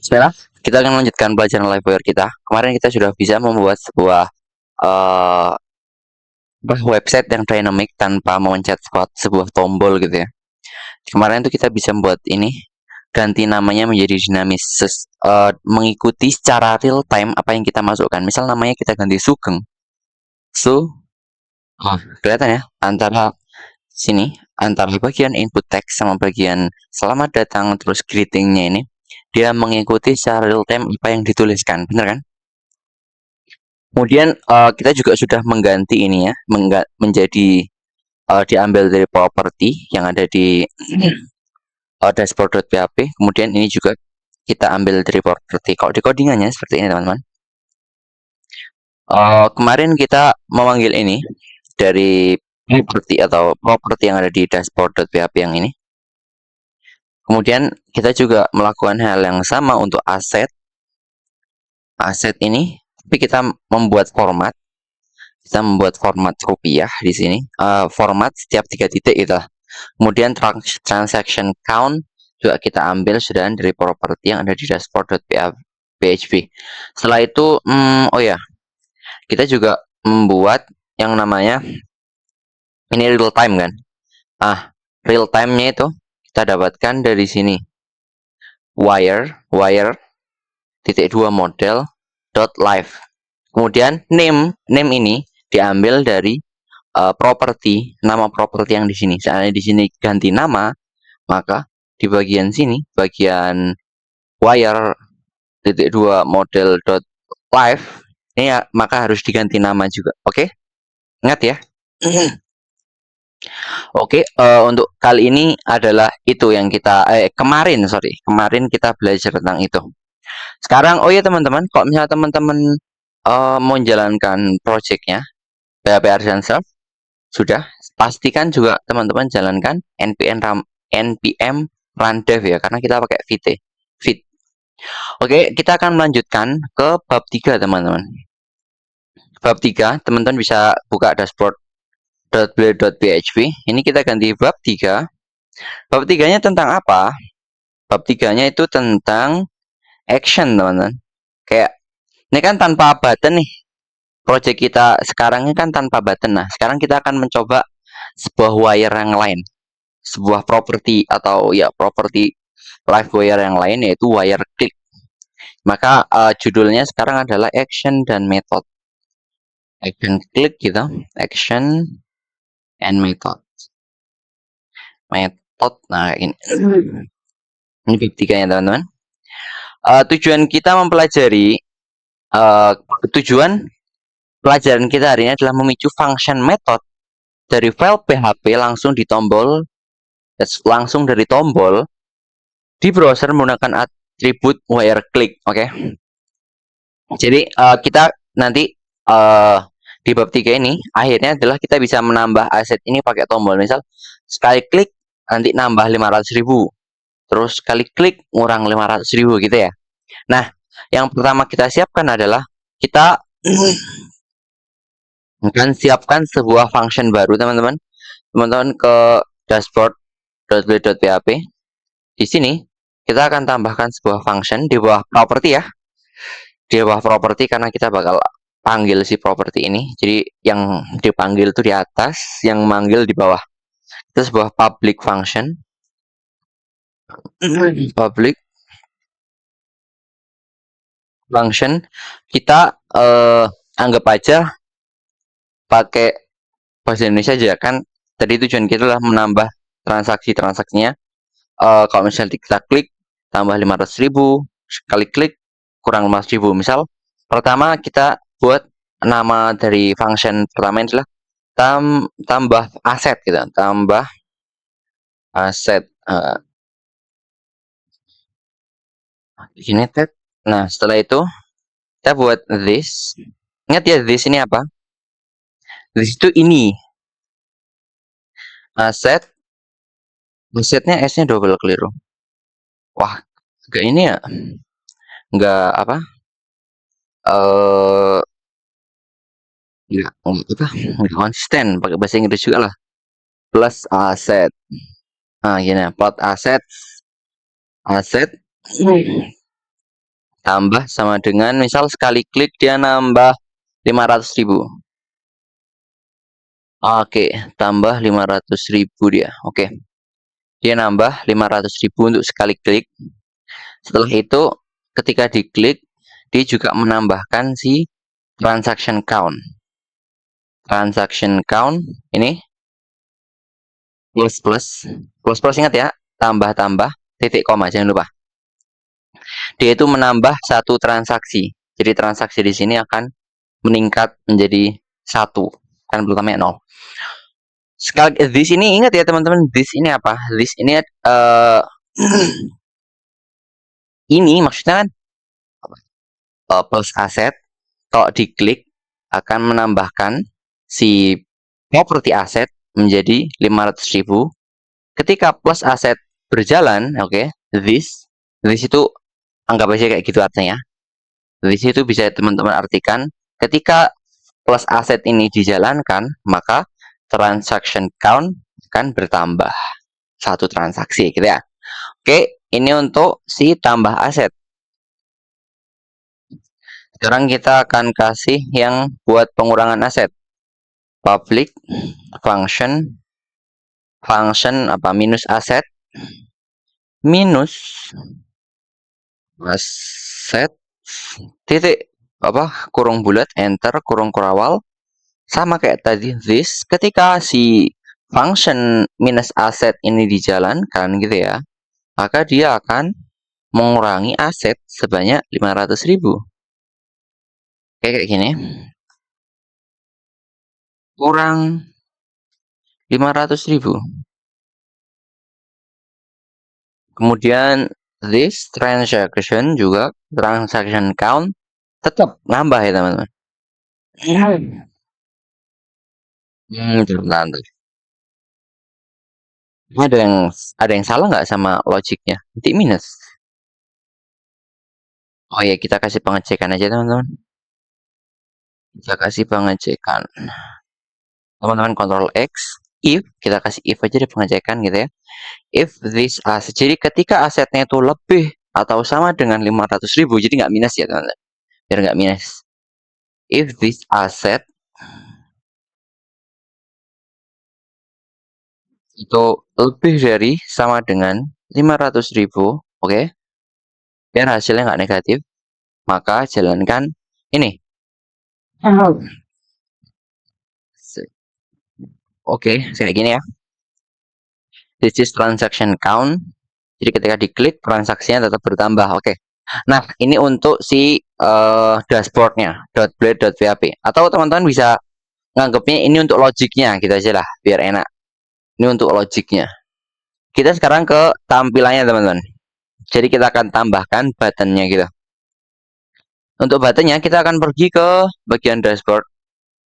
Sekarang kita akan melanjutkan pelajaran Livewire kita. Kemarin kita sudah bisa membuat sebuah uh, website yang dynamic tanpa memencet sebuah tombol gitu ya. Kemarin itu kita bisa membuat ini, ganti namanya menjadi dinamis, mengikuti secara real time apa yang kita masukkan. Misal namanya kita ganti Sugeng. Kelihatan ya antara sini, antara bagian input text sama bagian selamat datang terus greetingnya ini, dia mengikuti secara real time apa yang dituliskan, bener kan? Kemudian kita juga sudah mengganti ini ya, menjadi diambil dari property yang ada di dashboard.php. Kemudian ini juga kita ambil dari property. Kalau di codingannya seperti ini teman-teman. Kemarin kita memanggil ini dari property atau property yang ada di dashboard.php yang ini. Kemudian kita juga melakukan hal yang sama untuk aset. Aset ini, tapi kita membuat format. Kita membuat format rupiah di sini. Format setiap 3 titik itu. Kemudian transaction count juga kita ambil sudah dari property yang ada di dashboard.php. Setelah itu, oh ya, kita juga membuat yang namanya ini real time kan. Real time-nya itu kita dapatkan dari sini. Wire titik 2 model dot live. Kemudian name ini diambil dari property, nama property yang di sini. Seandainya di sini ganti nama, maka di bagian sini, bagian wire titik 2 model dot live ini ya, maka harus diganti nama juga. Oke, ingat ya. Oke, untuk kali ini adalah itu yang kita kemarin kita belajar tentang itu. Sekarang, oh ya teman-teman, kalau misalnya teman-teman mau menjalankan projectnya PHP Artisan Self, sudah pastikan juga teman-teman jalankan npm run dev ya, karena kita pakai Vite. Oke, kita akan melanjutkan ke bab 3 teman-teman. Bab 3, teman-teman bisa buka dashboard.blade.php. Ini kita ganti bab 3. Bab 3-nya tentang apa? Bab 3-nya itu tentang action, teman-teman. Kayak ini kan tanpa button nih. Project kita sekarang ini kan tanpa button. Nah, sekarang kita akan mencoba sebuah wire yang lain. Sebuah property atau ya property live wire yang lain, yaitu wire click. Maka judulnya sekarang adalah action dan method. Action click gitu, action and method. Nah ini bab 3 ya teman-teman. Tujuan kita mempelajari tujuan pelajaran kita hari ini adalah memicu function method dari file PHP langsung dari tombol di browser menggunakan atribut wire click. Oke. Jadi kita nanti di bab 3 ini akhirnya adalah kita bisa menambah aset ini pakai tombol. Misal sekali klik nanti nambah 500.000. Terus sekali klik ngurang 500.000 gitu ya. Nah, yang pertama kita siapkan adalah kita akan siapkan sebuah function baru teman-teman. Teman-teman ke dashboard.php. Di sini kita akan tambahkan sebuah function di bawah property ya. Di bawah property karena kita bakal panggil si property ini. Jadi yang dipanggil itu di atas, yang manggil di bawah. Itu sebuah public function. Public function kita anggap aja pakai bahasa Indonesia aja kan. Tadi tujuan kita adalah menambah transaksinya. Kalau misalnya kita klik tambah 500.000, sekali klik kurang 500.000. Misal pertama kita buat nama dari function pertama adalah tambah aset gitu, tambah aset United. Nah, setelah itu kita buat this. Ingat ya, this ini apa? This itu ini asetnya S-nya double keliru. Wah, agak ini ya, nggak apa? Nggak konsisten. Pakai bahasa Inggris juga lah. Plus aset. Nah, gini, plot aset tambah sama dengan misal sekali klik dia nambah 500.000. Oke, tambah 500.000 dia. Oke. Dia nambah 500.000 untuk sekali klik. Setelah itu ketika diklik dia juga menambahkan si transaction count. Transaction count ini plus ingat ya, tambah titik koma, jangan lupa. Dia itu menambah satu transaksi. Jadi transaksi di sini akan meningkat menjadi 1. Kan pertamanya 0. Sekali this ini ingat ya teman-teman, this ini apa? This ini ini maksudnya kan plus aset. Kalau diklik akan menambahkan si property aset menjadi 500.000. Ketika plus aset berjalan, oke, this itu anggap aja kayak gitu artinya. This itu bisa teman-teman artikan ketika plus aset ini dijalankan, maka transaction count akan bertambah satu transaksi gitu ya. Oke, ini untuk si tambah aset. Sekarang kita akan kasih yang buat pengurangan aset. Public function apa minus aset minus aset titik apa kurung bulat enter kurung kurawal sama kayak tadi this. Ketika si function minus aset ini dijalankan gitu ya, maka dia akan mengurangi aset sebanyak 500.000. Kayak gini, kurang 500.000. Kemudian this transaction juga transaction count tetap nambah ya teman-teman. Bentar. Ada yang salah nggak sama logiknya? Nanti minus. Oh ya, kita kasih pengecekan aja teman-teman. Kita kasih pengecekan. Teman-teman Ctrl X, if kita kasih if aja di pengecekan gitu ya. If this asset, jadi ketika asetnya itu lebih atau sama dengan 500.000, jadi nggak minus ya teman-teman. Biar nggak minus. If this asset itu lebih dari sama dengan 500.000, oke, biar hasilnya nggak negatif, maka jalankan ini. Oke, kayak gini ya. This is transaction count. Jadi ketika diklik transaksinya tetap bertambah. Oke. Nah, ini untuk si dashboardnya .blade.php. Atau teman-teman bisa nganggapnya ini untuk logiknya gitu aja lah, biar enak. Ini untuk logiknya. Kita sekarang ke tampilannya teman-teman. Jadi kita akan tambahkan buttonnya gitu. Untuk buttonnya kita akan pergi ke bagian dashboard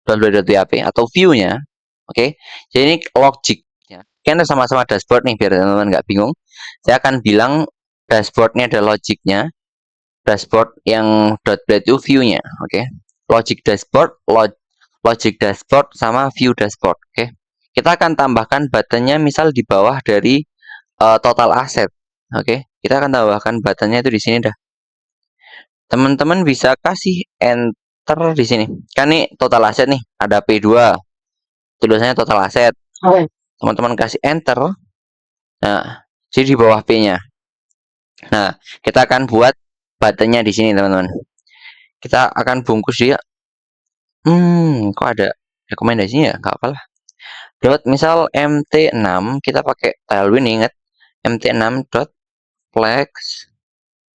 .blade.php atau view-nya. Oke. Jadi ini logiknya. Kan sama-sama dashboard nih biar teman-teman nggak bingung. Saya akan bilang dashboardnya ada logiknya. Dashboard yang .blade itu view-nya, oke. Logic dashboard, logic dashboard sama view dashboard, oke. Kita akan tambahkan buttonnya misal di bawah dari total asset, oke. Kita akan tambahkan buttonnya itu di sini dah. Teman-teman bisa kasih enter di sini. Kan nih total asset nih, ada P2. Tulisannya total asset. Teman-teman kasih enter. Nah, jadi di bawah P-nya. Nah, kita akan buat buttonnya di sini, teman-teman. Kita akan bungkus dia. Kok ada rekomendasinya ya? Nggak apalah. Dot misal mt6 kita pakai Tailwind, ingat mt6 dot flex,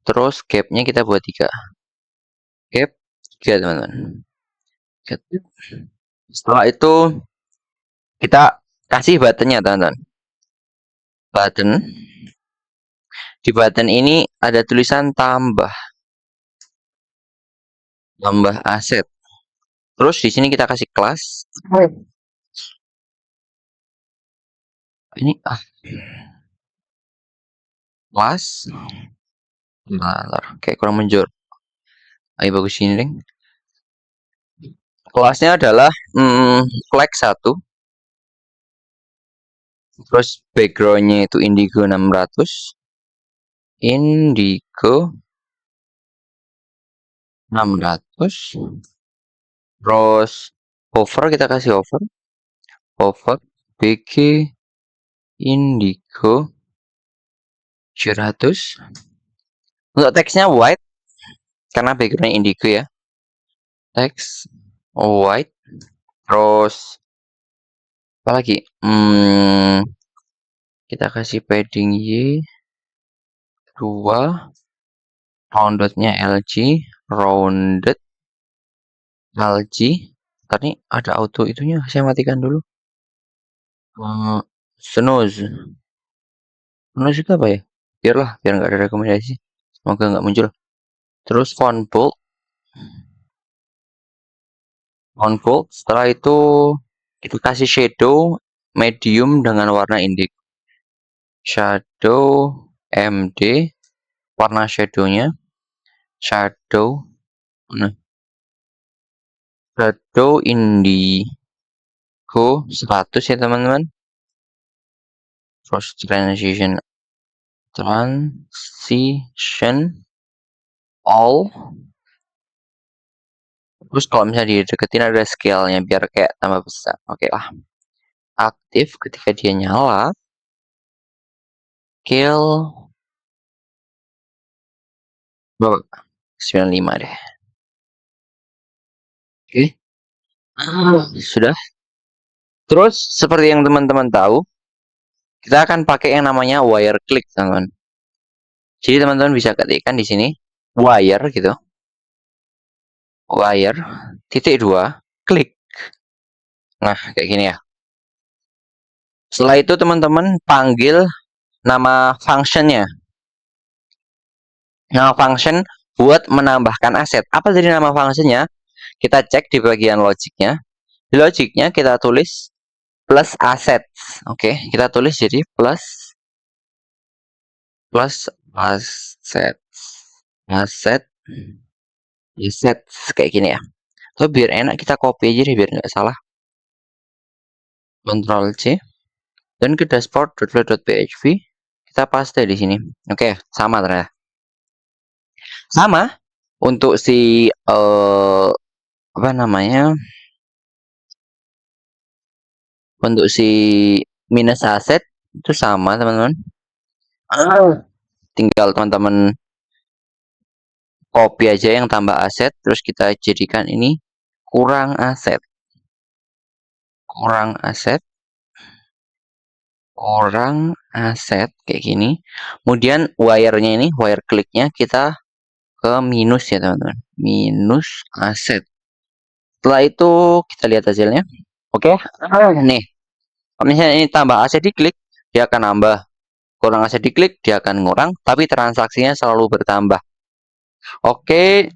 terus gapnya kita buat 3 gap 3 teman-teman. Setelah itu kita kasih buttonnya teman-teman. Button di button ini ada tulisan tambah aset. Terus di sini kita kasih kelas. Ini kelas. Kayak kurang menjor. Ayo bagus ini ring. Kelasnya adalah flex 1. Terus backgroundnya itu indigo 600. Indigo 600. Terus hover, kita kasih hover BG Indigo 700. Untuk teksnya white karena backgroundnya indigo ya. Teks white. Terus apa lagi? Kita kasih padding Y 2. Roundednya rounded LG. Tadi ada auto itunya, saya matikan dulu. Snooze itu apa ya? Biar nggak ada rekomendasi. Semoga nggak muncul. Terus font bold. Setelah itu kita kasih shadow medium dengan warna indigo. Shadow MD, warna shadownya shadow indigo 100 ya teman-teman. Terus transition all. Terus kalau misalnya dideketin ada scale-nya biar kayak tambah besar. Oke lah. Aktif ketika dia nyala. Scale berapa? 95 deh. Oke. Sudah. Terus seperti yang teman-teman tahu, kita akan pakai yang namanya wire click, teman-teman. Jadi teman-teman bisa ketikkan di sini wire gitu. Wire titik 2 klik. Nah, kayak gini ya. Setelah itu teman-teman panggil nama functionnya. Nama function buat menambahkan aset. Apa tadi nama functionnya? Kita cek di bagian logiknya. Di logiknya kita tulis plus assets. Oke, kita tulis jadi plus assets kayak gini ya. So biar enak kita copy aja deh biar nggak salah. Ctrl C dan ke dashboard.php kita paste di sini. Oke, sama ternyata. Sama untuk si apa namanya? Untuk si minus aset itu sama, teman-teman. Tinggal teman-teman copy aja yang tambah aset terus kita jadikan ini kurang aset kayak gini. Kemudian wire-nya ini, wire click-nya kita ke minus ya teman-teman, minus aset. Setelah itu kita lihat hasilnya. Oke. Nih kalau misalnya ini tambah aset diklik dia akan nambah, kurang aset diklik dia akan ngurang, tapi transaksinya selalu bertambah. Oke,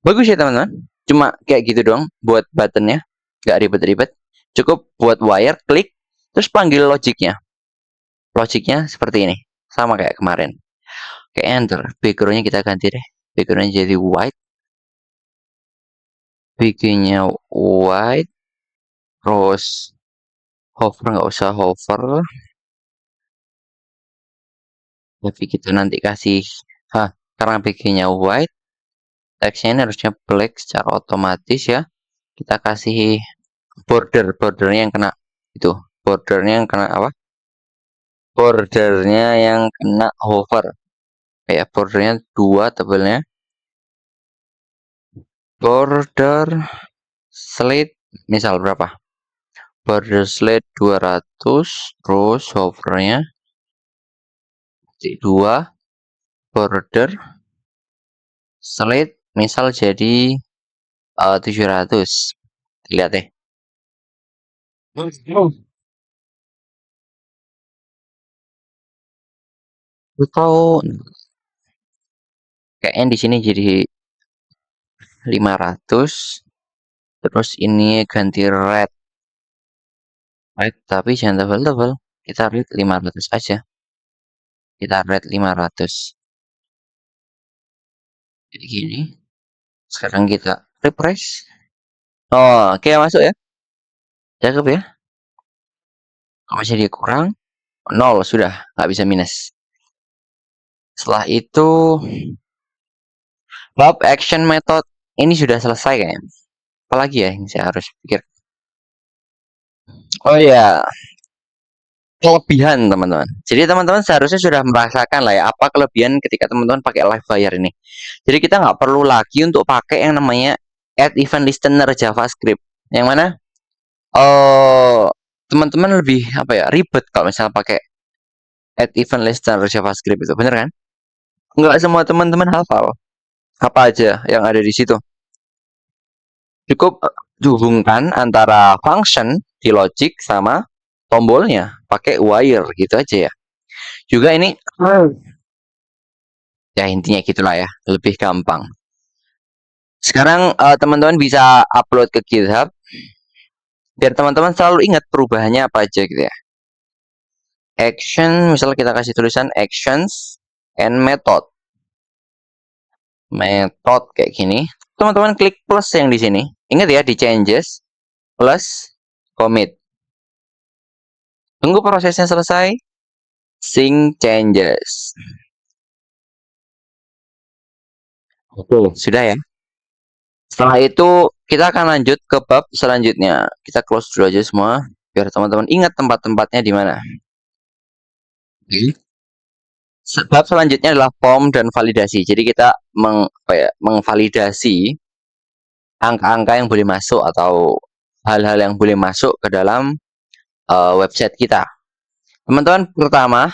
bagus ya teman-teman. Cuma kayak gitu doang buat buttonnya, nggak ribet-ribet. Cukup buat wire klik terus panggil logiknya. Logiknya seperti ini, sama kayak kemarin. Oke, enter. Backgroundnya kita ganti deh. Backgroundnya jadi white. Bikinnya white. Terus hover nggak usah hover. Tapi kita nanti kasih karena bikinnya white, teksnya ini harusnya black secara otomatis ya. Kita kasih bordernya yang kena itu, bordernya yang kena apa? Bordernya yang kena hover. Kayak bordernya 2 tebelnya. Border slate misal berapa? Border slate 200, terus hovernya 2, border slate misal jadi 700. Lihat deh. Atau kayaknya di sini jadi 500. Terus ini ganti red. Tapi jangan tebal-tebal. Kita red 500 aja. Kita red 500. Jadi gini. Sekarang kita refresh. Oh, oke masuk ya. Cakep ya. Kalau masih dia kurang 0 sudah, nggak bisa minus. Setelah itu bab action method. ini sudah selesai kayaknya. Apalagi ya yang saya harus pikir. Oh ya, kelebihan teman-teman. Jadi teman-teman seharusnya sudah merasakan lah ya apa kelebihan ketika teman-teman pakai live wire ini. Jadi kita nggak perlu lagi untuk pakai yang namanya add event listener JavaScript. Yang mana oh teman-teman lebih apa ya ribet kalau misalnya pakai add event listener JavaScript itu, bener kan? Nggak semua teman-teman hafal apa aja yang ada di situ. Cukup dihubungkan antara function di logic sama tombolnya pakai wire gitu aja ya. Juga ini ya intinya gitulah ya, lebih gampang. Sekarang teman-teman bisa upload ke GitHub biar teman-teman selalu ingat perubahannya apa aja gitu ya. Action, misalnya kita kasih tulisan actions and method. Method kayak gini. Teman-teman klik plus yang di sini. Ingat ya di changes plus commit. Tunggu prosesnya selesai. Sync changes. Oke, sudah ya. Setelah itu kita akan lanjut ke bab selanjutnya. Kita close dulu aja semua biar teman-teman ingat tempat-tempatnya di mana. Bab selanjutnya adalah form dan validasi. Jadi kita mengvalidasi angka-angka yang boleh masuk atau hal-hal yang boleh masuk ke dalam website kita. Teman-teman pertama,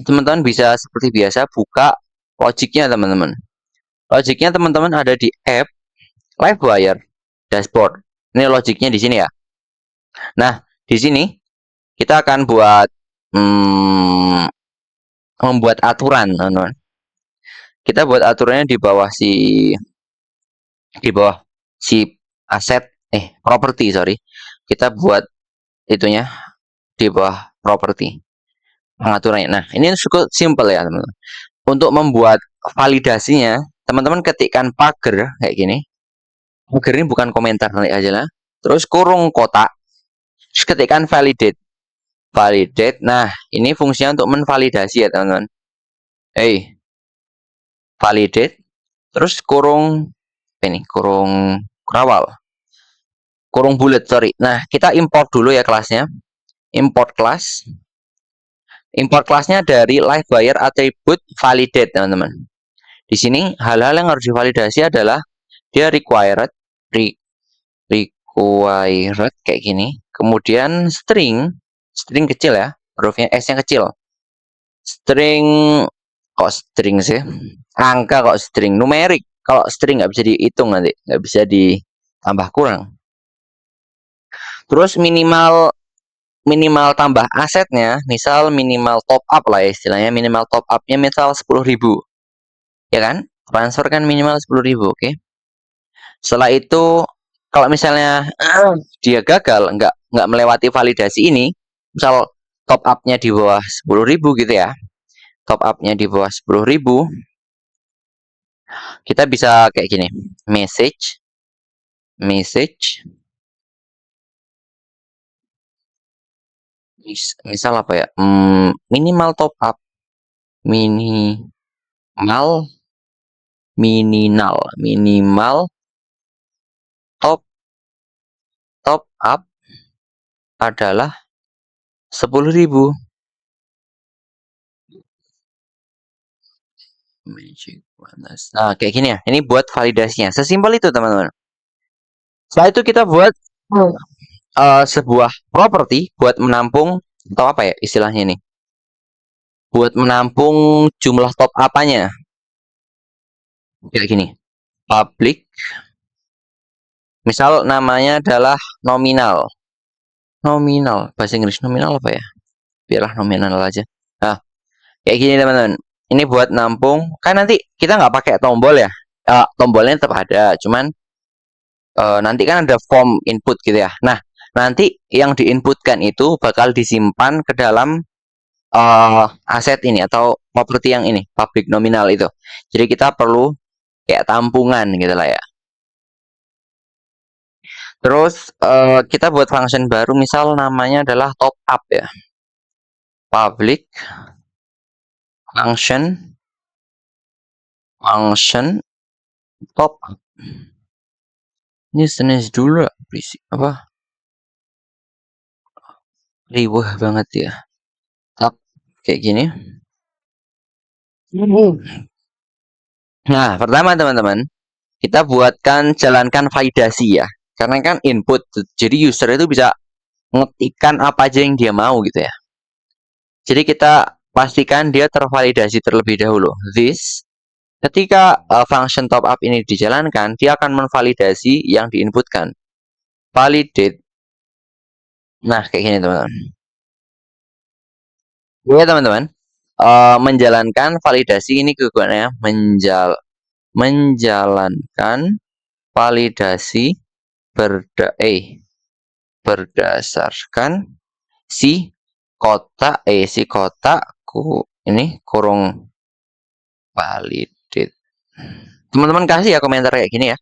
teman-teman bisa seperti biasa buka logiknya teman-teman. Logiknya teman-teman ada di app Livewire dashboard. Ini logiknya di sini ya. Nah, di sini kita akan membuat aturan, teman-teman. Kita buat aturannya di bawah si aset property, sorry. Kita buat itunya di bawah property pengaturannya. Nah, ini cukup simple ya, teman-teman. Untuk membuat validasinya, teman-teman ketikkan pagar kayak gini. Pagar ini bukan komentar nanti aja lah. Terus kurung kotak. Terus ketikkan validate. Validate. Nah, ini fungsinya untuk menvalidasi ya, teman-teman. Validate. Terus kurung ini, kurung kurawal. Kurung bulat, sorry. Nah, kita import dulu ya kelasnya. Import class. Import kelasnya dari Livewire attribute validate, teman-teman. Di sini hal-hal yang harus divalidasi adalah dia required kayak gini. Kemudian string kecil ya, hurufnya S-nya kecil. String kok string sih? Angka kok string, numerik. Kalau string nggak bisa dihitung nanti, nggak bisa ditambah kurang. Terus minimal tambah asetnya, misal minimal top up lah ya istilahnya, minimal top upnya misal 10.000, ya kan? Transfer kan minimal 10.000, oke? Setelah itu kalau misalnya dia gagal, nggak melewati validasi ini, misal top upnya di bawah 10.000 gitu ya, top upnya di bawah 10.000, kita bisa kayak gini, message misal apa ya, minimal top up, minimal top up adalah 10.000. Nah, kayak gini ya. Ini buat validasinya. Sesimpel itu, teman-teman. Setelah itu kita buat sebuah property buat menampung atau apa ya istilahnya nih? Buat menampung jumlah top up-nya. Kayak gini. Public. Misal namanya adalah nominal. Nominal. Bahasa Inggris nominal apa ya? Biarlah nominal aja. Nah, kayak gini, teman-teman. Ini buat nampung. Kan nanti kita nggak pakai tombol ya. Tombolnya tetap ada. Cuman nanti kan ada form input gitu ya. Nah, nanti yang diinputkan itu bakal disimpan ke dalam aset ini atau properti yang ini, public nominal itu. Jadi kita perlu kayak tampungan gitu lah ya. Terus kita buat function baru, misal namanya adalah top up ya. Public function top up. Ini senes dulu berisik apa? Riweh banget ya. Tap kayak gini. Nah, pertama teman-teman, kita jalankan validasi ya. Karena kan input, jadi user itu bisa ngetikkan apa aja yang dia mau gitu ya. Jadi kita pastikan dia tervalidasi terlebih dahulu. Ketika function top up ini dijalankan, dia akan menvalidasi yang diinputkan. Validate. Nah, kayak gini teman-teman. Oke teman-teman, menjalankan validasi ini kegunaannya menjalankan validasi berdasarkan si kotakku ini kurung validate. Teman-teman kasih ya komentar kayak gini ya,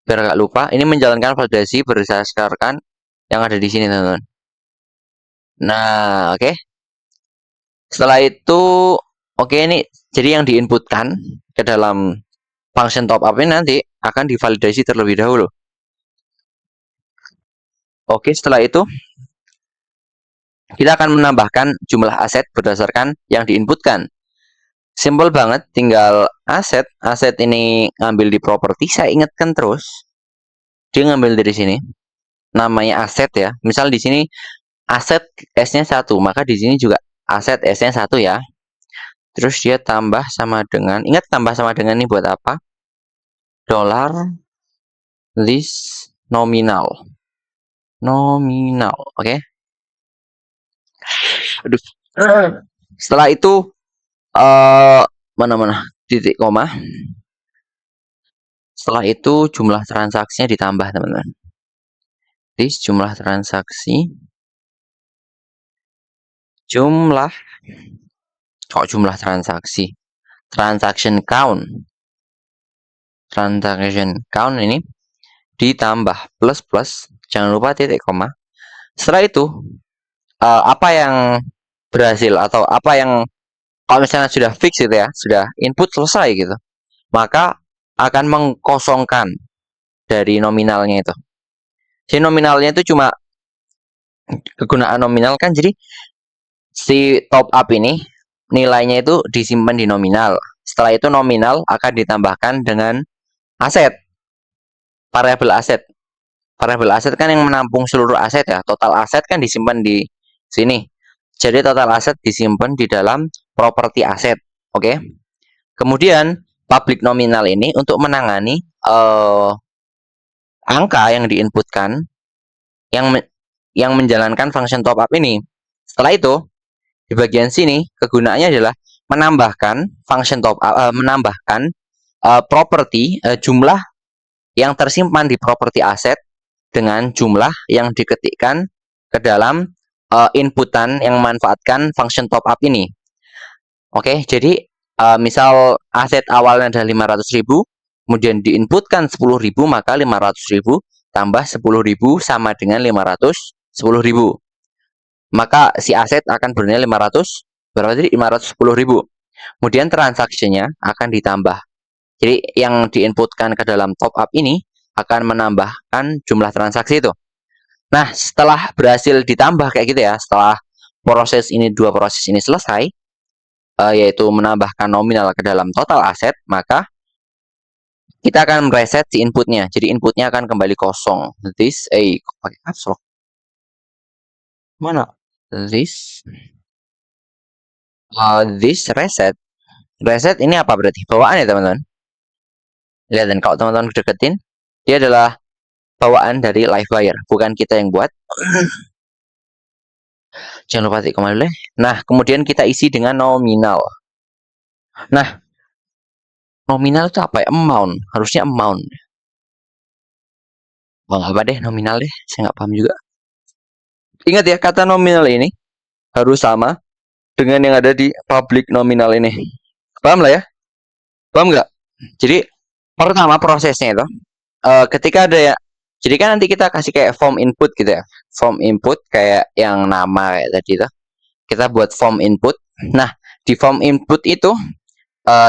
biar nggak lupa. Ini menjalankan validasi berdasarkan yang ada di sini teman-teman. Nah, oke. Setelah itu, oke ini jadi yang diinputkan ke dalam function top up ini nanti akan divalidasi terlebih dahulu. Oke, setelah itu kita akan menambahkan jumlah aset berdasarkan yang diinputkan. Simple banget, tinggal aset ini ngambil di properti. Saya ingatkan terus, dia ngambil dari sini. Namanya aset ya. Misal di sini aset S-nya 1, maka di sini juga aset S-nya 1 ya. Terus dia tambah sama dengan, ingat tambah sama dengan ini buat apa? Dollar list nominal. Nominal, oke? Aduh. Setelah itu mana titik koma. Setelah itu jumlah transaksinya ditambah teman-teman. List jumlah transaksi. Jumlah transaksi. Transaction count. Transaction count ini ditambah plus. Jangan lupa titik koma. Setelah itu apa yang berhasil atau apa yang kalau misalnya sudah fix gitu ya, sudah input selesai gitu, maka akan mengkosongkan dari nominalnya itu. Si nominalnya itu cuma kegunaan nominal kan, jadi si top up ini nilainya itu disimpan di nominal. Setelah itu nominal akan ditambahkan dengan aset, variabel aset. Variabel aset kan yang menampung seluruh aset ya. Total aset kan disimpan di sini. Jadi total aset disimpan di dalam properti aset. Oke. Kemudian public nominal ini untuk menangani angka yang diinputkan yang menjalankan function top up ini. Setelah itu di bagian sini kegunaannya adalah menambahkan function top up, menambahkan properti jumlah yang tersimpan di properti aset dengan jumlah yang diketikkan ke dalam inputan yang memanfaatkan function top up ini. Oke, jadi misal aset awalnya ada 500.000, kemudian diinputkan 10.000, maka 500.000 tambah 10.000 sama dengan 510.000. Maka si aset akan bernilai 500, berarti 510.000. Kemudian transaksinya akan ditambah. Jadi yang diinputkan ke dalam top up ini akan menambahkan jumlah transaksi itu. Nah, setelah berhasil ditambah kayak gitu ya, setelah dua proses ini selesai, yaitu menambahkan nominal ke dalam total aset, maka kita akan mereset si inputnya. Jadi inputnya akan kembali kosong. Pakai caps lock. Mana? This reset. Reset ini apa berarti? Bawaan ya teman-teman. Lihat, dan kalau teman-teman deketin, dia adalah bawaan dari Livewire, bukan kita yang buat. Jangan lupa titik koma dulu. Nah, kemudian kita isi dengan nominal. Nah, nominal itu apa ya? Amount. Harusnya amount. Oh, nggak apa deh, nominal deh. Saya nggak paham juga. Ingat ya, kata nominal ini harus sama dengan yang ada di public nominal ini. Paham lah ya? Paham nggak? Jadi, pertama prosesnya itu, ketika ada ya, jadi kan nanti kita kasih kayak form input gitu ya. Form input kayak yang nama kayak tadi itu. Kita buat form input. Nah, di form input itu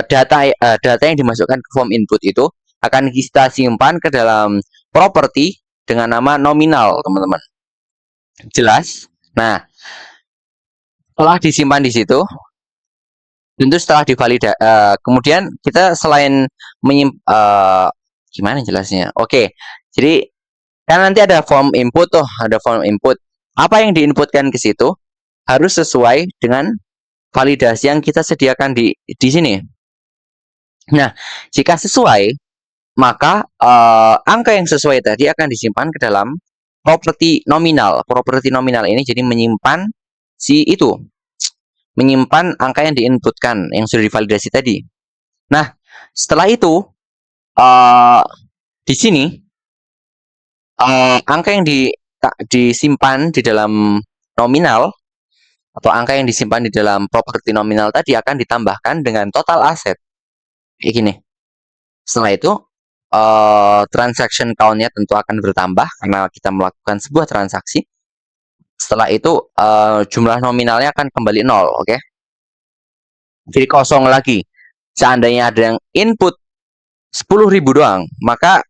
data yang dimasukkan ke form input itu akan kita simpan ke dalam properti dengan nama nominal, teman-teman. Jelas? Nah, setelah disimpan di situ, tentu setelah kemudian kita selain gimana jelasnya? Oke, jadi kan nanti ada form input tuh, ada form input. Apa yang diinputkan ke situ harus sesuai dengan validasi yang kita sediakan di sini. Nah, jika sesuai, maka angka yang sesuai tadi akan disimpan ke dalam properti nominal. Properti nominal ini jadi menyimpan menyimpan angka yang diinputkan yang sudah divalidasi tadi. Nah, setelah itu di sini angka yang disimpan di dalam nominal atau angka yang disimpan di dalam properti nominal tadi akan ditambahkan dengan total aset. Kayak gini. Setelah itu transaction count-nya tentu akan bertambah karena kita melakukan sebuah transaksi. Setelah itu jumlah nominalnya akan kembali 0, oke? Jadi kosong lagi. Seandainya ada yang input 10.000 doang, maka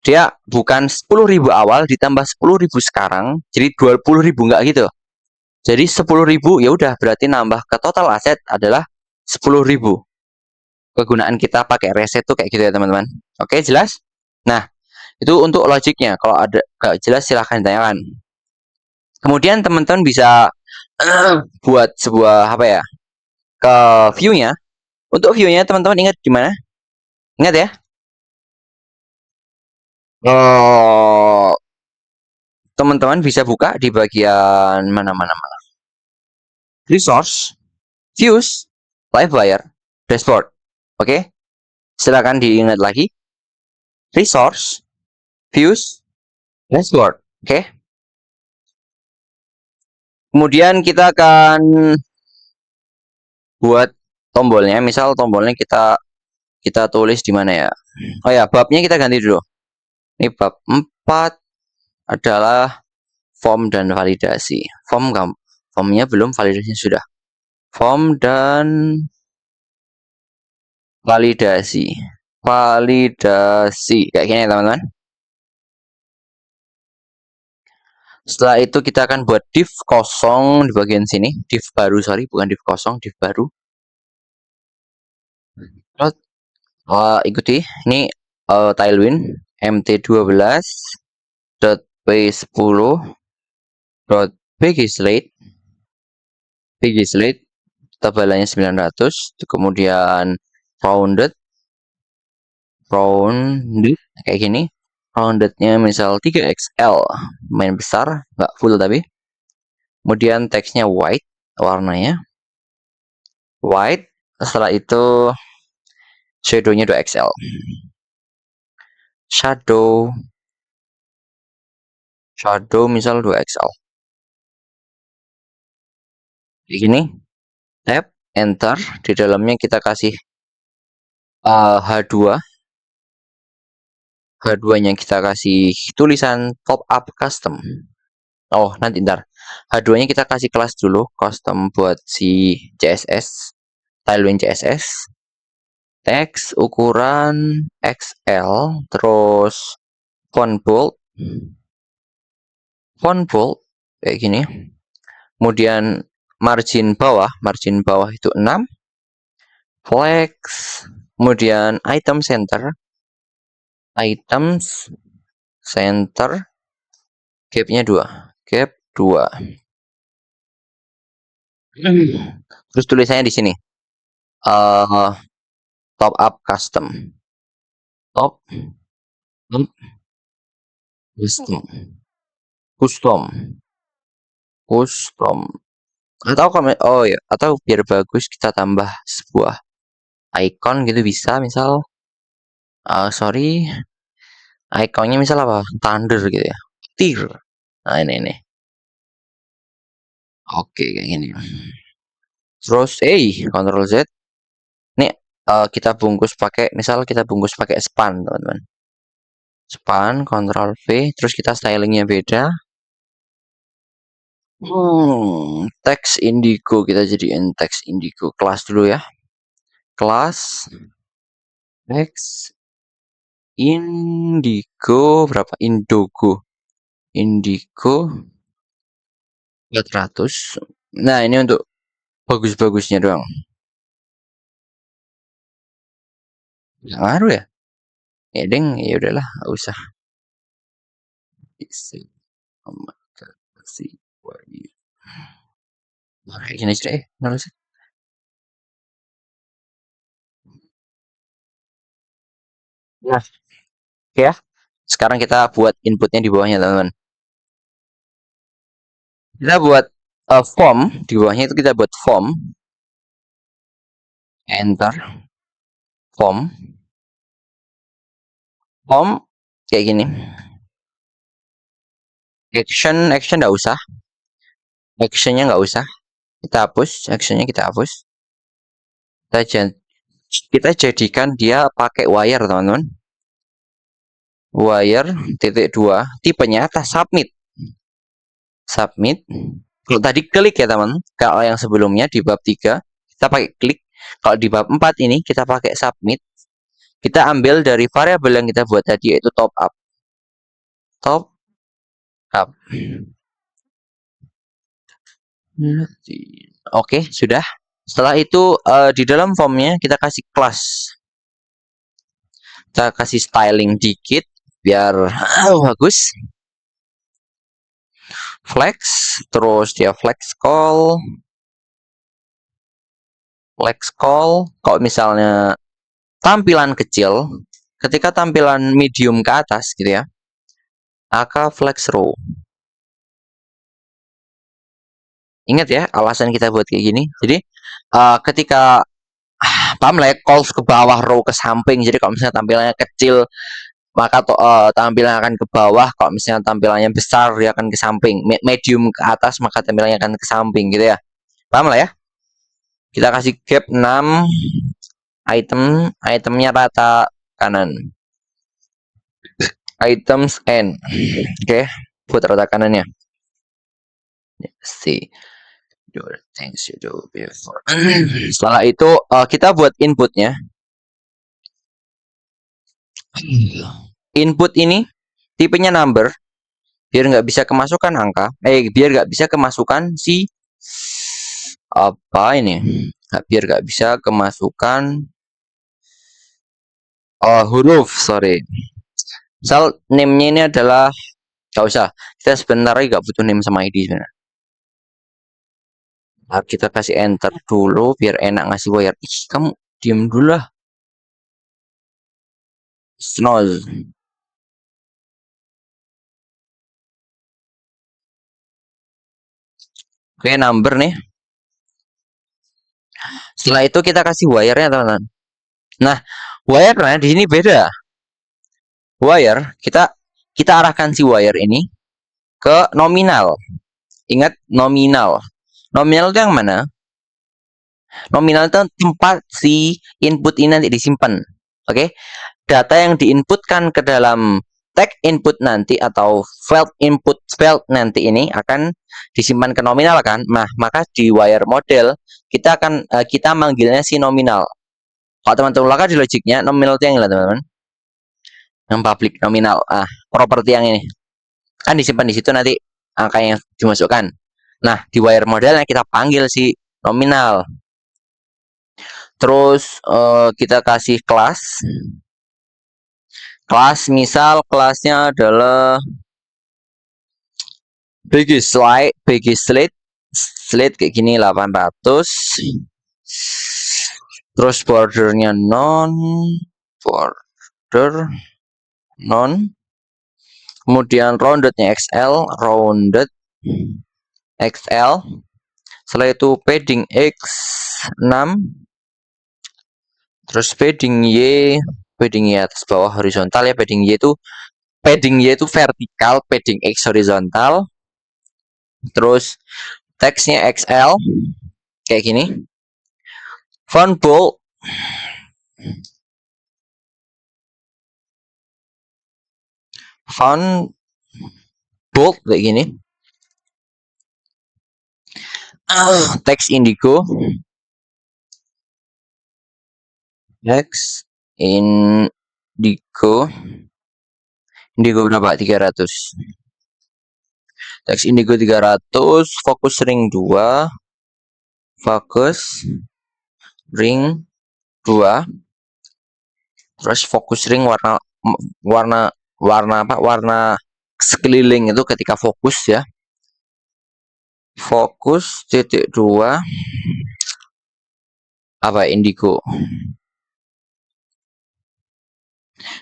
dia bukan 10.000 awal ditambah 10.000 sekarang, jadi 20.000 nggak gitu. Jadi 10.000 ya udah berarti nambah ke total aset adalah 10.000. Kegunaan kita pakai reset tuh kayak gitu ya teman-teman. Oke, jelas? Nah, itu untuk logiknya. Kalau ada nggak jelas silahkan tanyakan. Kemudian teman-teman bisa buat sebuah apa ya? Ke view-nya. Untuk view-nya teman-teman ingat di mana? Ingat ya? Oh, teman-teman bisa buka di bagian mana-mana. Resource, views, live wire, dashboard. Oke? Silakan diingat lagi. Resource, views, dashboard. Oke? Kemudian kita akan buat tombolnya. Misal tombolnya kita tulis di mana ya? Oh ya, babnya kita ganti dulu. Ini bab 4 adalah form dan validasi. Formnya belum, validasinya sudah. Form dan validasi. Validasi. Kayak gini ya, teman-teman. Setelah itu kita akan buat div kosong di bagian sini. Div baru, sorry. Bukan div kosong, div baru. Ikuti. Ini Tailwind mt12 .p10 .pgslate tebalannya 900, kemudian rounded kayak gini, roundednya misal 3XL, main besar, nggak full tapi. Kemudian teksnya white, warnanya white. Setelah itu shadownya 2XL, shadow misal 2XL. Di sini tap enter, di dalamnya kita kasih H2 nya kita kasih tulisan pop up custom. Oh, nanti ntar. H2 nya kita kasih kelas dulu, custom buat si CSS, Tailwind CSS. Teks ukuran XL, terus font bold kayak gini. Kemudian margin bawah itu 6. Flex, kemudian items center, gapnya 2, gap 2. Terus tulisannya di sini. Top up custom. Top up custom. Atau biar bagus kita tambah sebuah icon gitu bisa, misal iconnya misal apa? Thunder gitu ya. Tir. Nah, ini. Oke, kayak gini. Terus Ctrl Z. Ini kita bungkus pakai span, teman-teman. Span, Ctrl V, terus kita stylingnya beda. Teks indigo, kita jadiin teks indigo. Kelas dulu ya. Kelas teks Indigo berapa? Indigo 400. Nah, ini untuk bagus-bagusnya doang. Nggak ngaruh ya? Ya deng, ya udahlah, nggak usah. Isi kasih wahyu. Kayak gini aja deh, nggak usah. Nah, oke ya. Sekarang kita buat inputnya di bawahnya, teman-teman. Kita buat form di bawahnya itu kita buat form. Enter. Form. Form kayak gini. Action nggak usah. Actionnya nggak usah. Kita hapus. Actionnya kita hapus. Kita jadikan dia pakai wire, teman-teman. Wire titik 2. Tipenya atas submit. Submit. Kalau tadi klik ya, teman. Kalau yang sebelumnya di bab 3 kita pakai klik. Kalau di bab 4 ini kita pakai submit. Kita ambil dari variabel yang kita buat tadi, yaitu top up. Top up. Oke, sudah. Setelah itu di dalam formnya kita kasih class. Kita kasih styling dikit biar bagus. Flex, terus dia flex call. Kalau misalnya tampilan kecil, ketika tampilan medium ke atas gitu ya, maka flex row. Ingat ya alasan kita buat kayak gini. Jadi ketika paham lah ya, calls ke bawah, row ke samping. Jadi kalau misalnya tampilannya kecil, maka tampilannya akan ke bawah. Kalau misalnya tampilannya besar, dia akan ke samping. Medium ke atas, maka tampilannya akan ke samping gitu ya. Paham lah ya? Kita kasih gap 6 itemnya rata kanan. Items N. Oke, buat rata kanannya. See. Do the things you do before. Setelah itu kita buat inputnya. Input ini tipenya number, biar nggak bisa kemasukan angka. Biar nggak bisa kemasukan si apa ini? Biar nggak bisa kemasukan huruf. Sorry. Misal name-nya ini adalah, nggak usah. Kita sebentar lagi nggak butuh name sama ID sebenarnya. Nah, kita kasih enter dulu biar enak ngasih wire. Ih, kamu diem dulu lah. Snoz. Oke, number nih. Setelah itu kita kasih wire-nya, teman-teman. Nah, wire-nya di sini beda. Wire, kita arahkan si wire ini ke nominal. Ingat nominal. Nominal itu yang mana? Nominal itu tempat si input ini nanti disimpan. Oke. Data yang diinputkan ke dalam tag input nanti atau file input file nanti ini akan disimpan ke nominal kan. Nah, maka di wire model kita akan kita manggilnya si nominal. Kalau teman-teman lihat di logiknya, nominal itu yang ini, teman-teman. Yang public nominal. Properti yang ini. Kan disimpan di situ nanti angka yang dimasukkan. Nah, di wire modelnya kita panggil si nominal. Terus kita kasih kelas. Kelas misal kelasnya adalah bg slate kayak gini 800. Terus bordernya border non. Kemudian roundednya XL, rounded XL. Setelah itu padding X 6. Terus padding Y atas bawah horizontal ya. Padding Y itu vertikal, padding X horizontal. Terus teksnya XL kayak gini. Font bold kayak gini. Teks indigo. Teks indigo Indigo berapa? 300. Teks Indigo 300, fokus ring 2, fokus ring 2, terus fokus ring warna warna warna apa? Warna sekeliling itu ketika fokus ya. Fokus titik 2 apa indigo.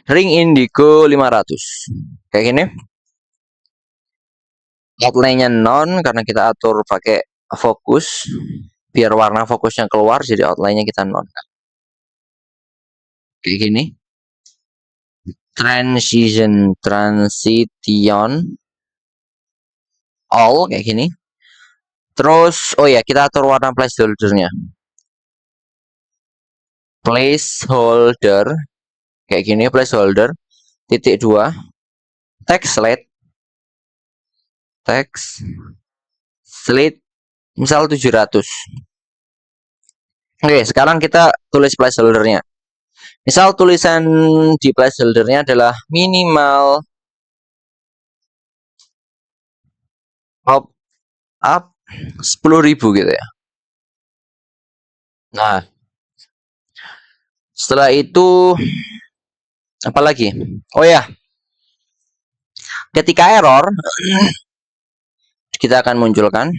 Ring indigo 500. Kayak gini. Outline-nya non karena kita atur pakai fokus biar warna fokusnya keluar, jadi outline-nya kita non. Kayak gini. Transition all kayak gini. Terus oh ya, kita atur warna placeholder-nya. Placeholder kayak gini, placeholder titik 2 text slate misal 700. Oke, sekarang kita tulis placeholder-nya. Misal tulisan di placeholder-nya adalah minimal pop up 10.000 gitu ya. Nah, setelah itu apa lagi? Oh ya, ketika error kita akan munculkan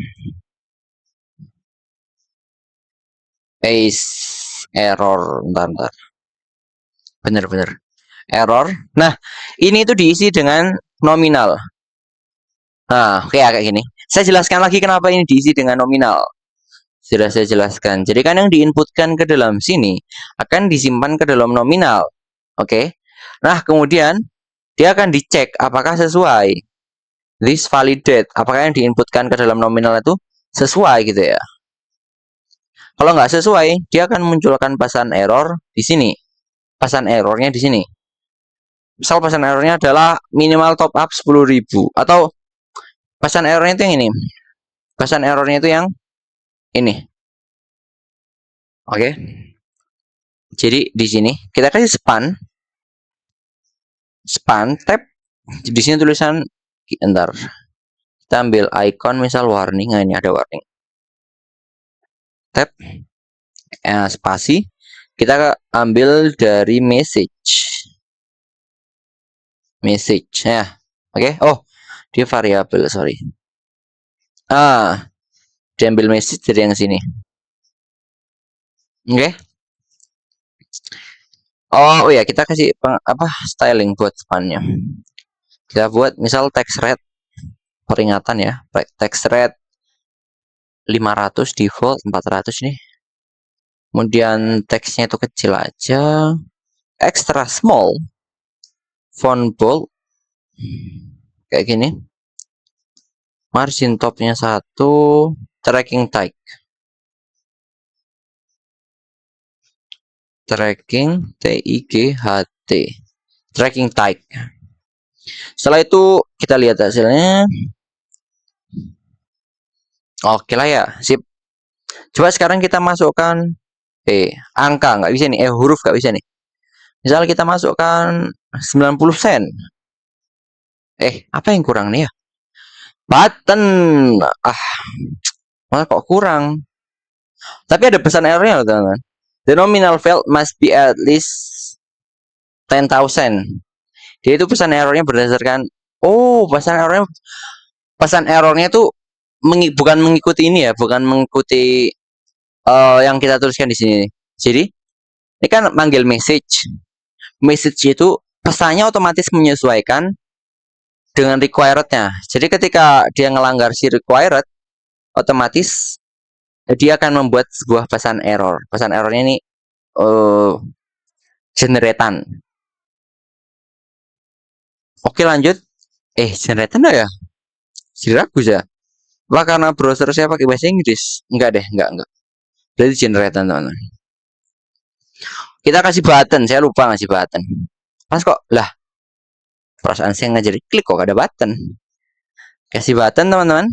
error, bentar. Bener error. Nah, ini tuh diisi dengan nominal. Nah, kayak gini. Saya jelaskan lagi kenapa ini diisi dengan nominal. Sudah saya jelaskan. Jadi kan yang diinputkan ke dalam sini akan disimpan ke dalam nominal. Oke. Nah, kemudian dia akan dicek apakah sesuai. This validate. Apakah yang diinputkan ke dalam nominal itu sesuai gitu ya. Kalau nggak sesuai, dia akan munculkan pasan error di sini. Pasan errornya di sini. Misal pasan errornya adalah minimal top up 10.000 atau pasan errornya itu yang ini. Pasan errornya itu yang ini. Oke. Jadi di sini kita kasih span tab. Di sini tulisan ntar. Kita ambil icon misal warning. Nah, ini ada warning. Tab spasi. Kita ambil dari message ya. Oke. Oh, dia variabel, sorry. Diambil message dari yang sini. Oke. Oh ya, kita kasih styling buat spannya. Kita buat misal text red peringatan ya, text red 500 default 400 nih. Kemudian teksnya itu kecil aja, extra small, font bold kayak gini. Margin topnya 1, tracking type. Tracking TIGHT. Tracking type. Setelah itu kita lihat hasilnya. Oke lah ya, sip. Coba sekarang kita masukkan angka nggak bisa nih, huruf nggak bisa nih. Misal kita masukkan 90 sen. Apa yang kurang nih ya? Button. Malah kok kurang. Tapi ada pesan errornya loh teman-teman. The nominal field must be at least 10,000. Dia itu pesan errornya berdasarkan pesan errornya itu bukan mengikuti ini ya, bukan mengikuti yang kita tuliskan di sini. Jadi ini kan manggil message. Message itu pesannya otomatis menyesuaikan dengan required-nya. Jadi ketika dia ngelanggar si required, otomatis dia akan membuat sebuah pesan error. Pesan errornya ini generatan. Oke lanjut. Generatan ya? Jadi ragu ya. Wah, karena browser saya pakai bahasa Inggris. Enggak deh, enggak. Berarti generatan teman-teman. Kita kasih button, saya lupa ngasih button. Mas kok lah. Perasaan saya ngajarin klik kok ada button. Kasih button teman-teman.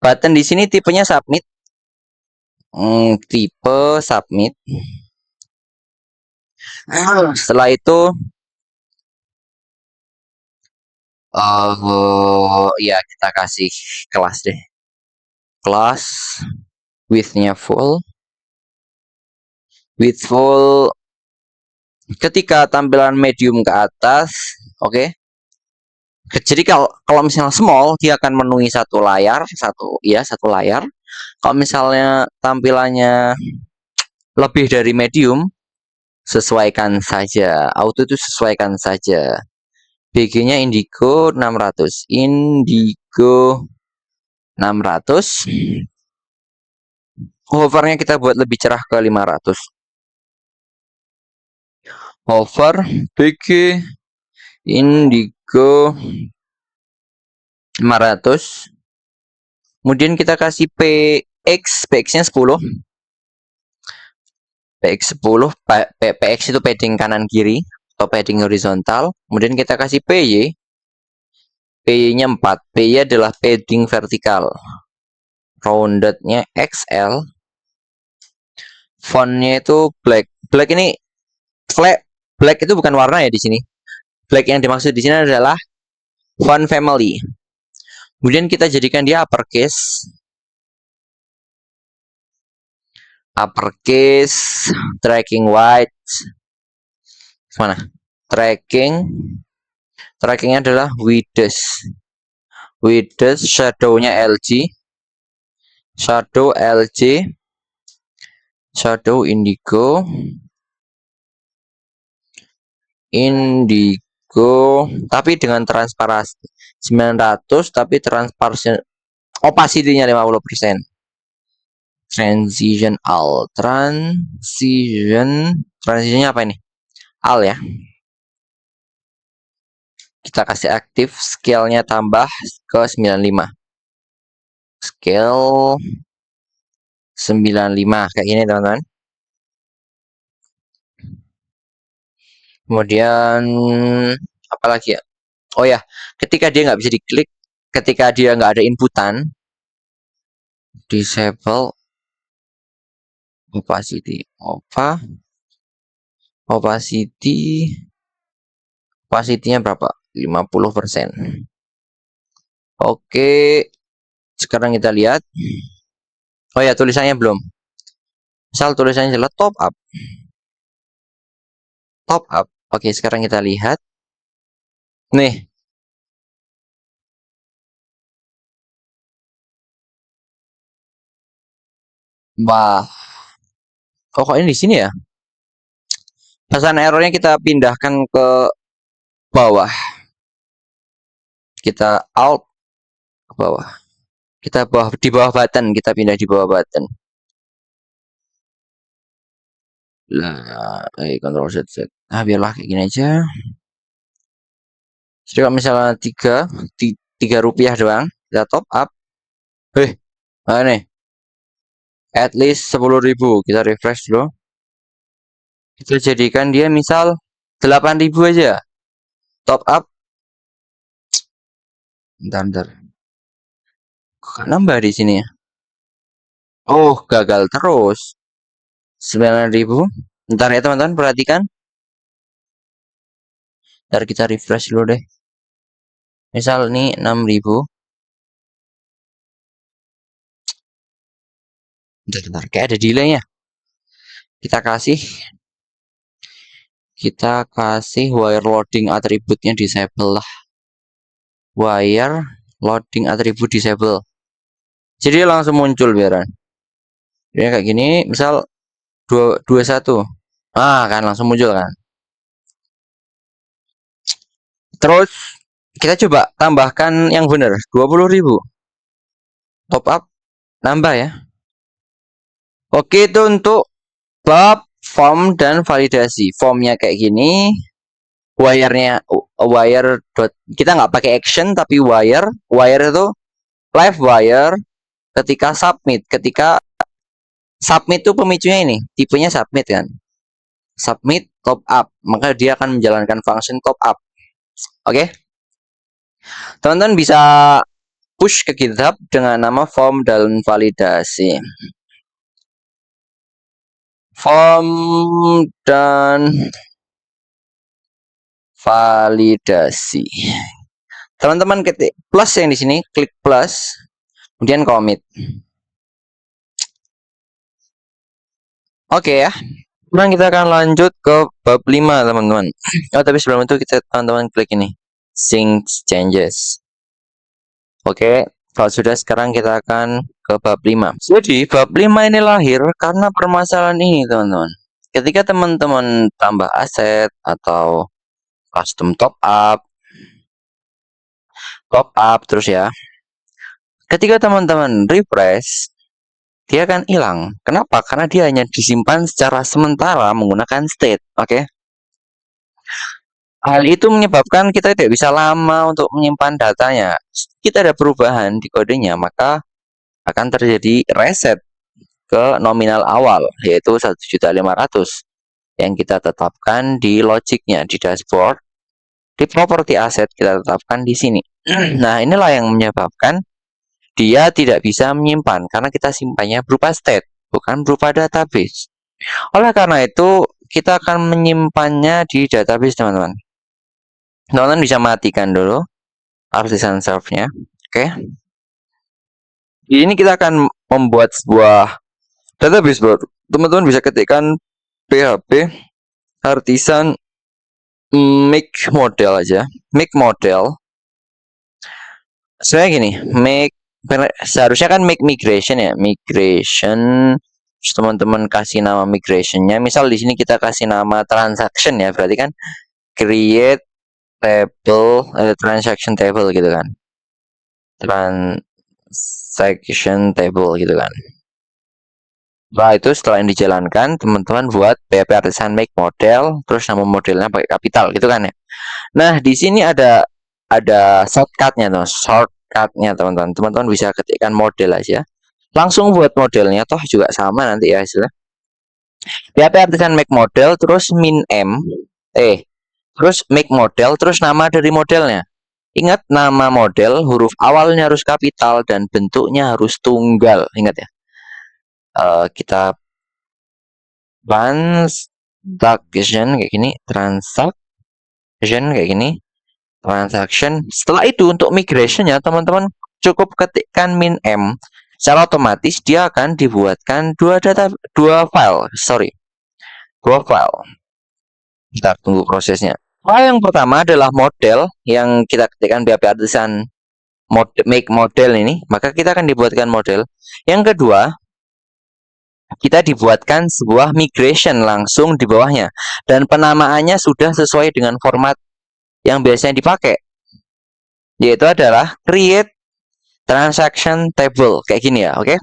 Button di sini tipenya submit. Tipe submit. Setelah itu Ya kita kasih kelas deh. Kelas width-nya full. Width full ketika tampilan medium ke atas, oke. Jadi kalau misalnya small dia akan memenuhi satu layar, satu layar. Kalau misalnya tampilannya lebih dari medium, sesuaikan saja. Auto itu sesuaikan saja. BG-nya Indigo 600. Indigo 600. Hovernya kita buat lebih cerah ke 500. Hover BG Indigo 500. Kemudian kita kasih PX-nya 10. PX 10, PX itu padding kanan kiri atau padding horizontal. Kemudian kita kasih PY. PY-nya 4. PY adalah padding vertikal. Rounded-nya XL. Font-nya itu black. Black ini black itu bukan warna ya di sini. Black yang dimaksud di sini adalah font family. Kemudian kita jadikan dia uppercase. Uppercase, tracking white. Mana? Trackingnya adalah width. Width, shadow-nya LG. Shadow LG. Shadow Indigo. Indigo tapi dengan transparansi 900 tapi transparansi opacity-nya 50%. Transitionnya apa ini? Al ya. Kita kasih aktif, scale-nya tambah ke 95. Scale 95 kayak gini teman-teman. Kemudian apa lagi ya? Oh ya, ketika dia nggak bisa diklik, ketika dia nggak ada inputan, disable opacity. Opacity-nya berapa? 50%. Oke, sekarang kita lihat. Oh ya, tulisannya belum. Misal tulisannya adalah top up. Top up. Oke, sekarang kita lihat. Nih. Wah. Oh, kok ini di sini ya? Pesan errornya kita pindahkan ke bawah. Kita alt ke bawah. Kita di bawah button, kita pindah di bawah button. Lah, Ctrl Z. Nah, biarlah kayak gini aja. Jadi kalau misalnya 3 rupiah doang, kita top up. Mana nih? At least 10.000. Kita refresh dulu. Kita jadikan dia misal 8.000 aja. Top up. Bentar. Kok nambah di sini ya? Oh, gagal terus. 9.000. Bentar ya teman-teman, perhatikan. Ntar kita refresh dulu deh. Misal nih 6.000. Bentar, kayak ada delaynya. Kita kasih wire loading atributnya disable lah. Wire loading atribut disable. Jadi langsung muncul biaran. Ini kayak gini, misal 21. Kan langsung muncul kan. Terus kita coba tambahkan yang benar, 20.000. Top up nambah ya. Oke, itu untuk bab form dan validasi. Formnya kayak gini. Wire kita nggak pakai action tapi wire itu live wire. Ketika submit itu pemicunya ini tipenya submit kan, submit top up, maka dia akan menjalankan function top up. Oke, teman-teman bisa push ke GitHub dengan nama form dan validasi. Form dan validasi. Teman-teman ketik plus yang di sini, klik plus, kemudian commit. Oke ya. Sekarang kita akan lanjut ke bab 5, teman-teman. Oh, tapi sebelum itu kita teman-teman klik ini, sync changes. Oke, kalau sudah sekarang kita akan ke bab 5. Jadi, bab 5 ini lahir karena permasalahan ini, teman-teman. Ketika teman-teman tambah aset atau custom top up terus ya. Ketika teman-teman refresh, dia akan hilang. Kenapa? Karena dia hanya disimpan secara sementara menggunakan state. Oke. Hal itu menyebabkan kita tidak bisa lama untuk menyimpan datanya. Kita ada perubahan di kodenya, maka akan terjadi reset ke nominal awal, yaitu 1.500.000 yang kita tetapkan di logiknya di dashboard. Di properti aset kita tetapkan di sini. Nah, inilah yang menyebabkan dia tidak bisa menyimpan karena kita simpannya berupa state, bukan berupa database. Oleh karena itu, kita akan menyimpannya di database, teman-teman. Teman-teman bisa matikan dulu artisan serve-nya. Oke. Di ini kita akan membuat sebuah database baru. Teman-teman bisa ketikkan php artisan make model aja. Make model. Saya gini, seharusnya kan make migration ya. Migration. Teman-teman kasih nama migrationnya. Misal di sini kita kasih nama transaction ya. Berarti kan create table, transaction table gitu kan. Transaction table gitu kan. Nah, itu setelah ini dijalankan, teman-teman buat PHP artisan make model, terus nama modelnya pakai kapital gitu kan ya. Nah, di sini ada shortcutnya tuh, teman-teman. Teman-teman bisa ketikkan model aja. Langsung buat modelnya, toh juga sama nanti ya hasilnya. PHP artisan make model, terus min m, terus make model, terus nama dari modelnya. Ingat, nama model huruf awalnya harus kapital dan bentuknya harus tunggal. Ingat ya. Kita transaction kayak gini, transaction. Setelah itu untuk migrationnya, teman-teman cukup ketikkan min m. Secara otomatis dia akan dibuatkan dua file. Kita tunggu prosesnya. File yang pertama adalah model yang kita ketikkan PHP artisan make model ini, maka kita akan dibuatkan model. Yang kedua, kita dibuatkan sebuah migration langsung di bawahnya, dan penamaannya sudah sesuai dengan format yang biasanya dipakai, yaitu adalah create transaction table kayak gini ya. Oke.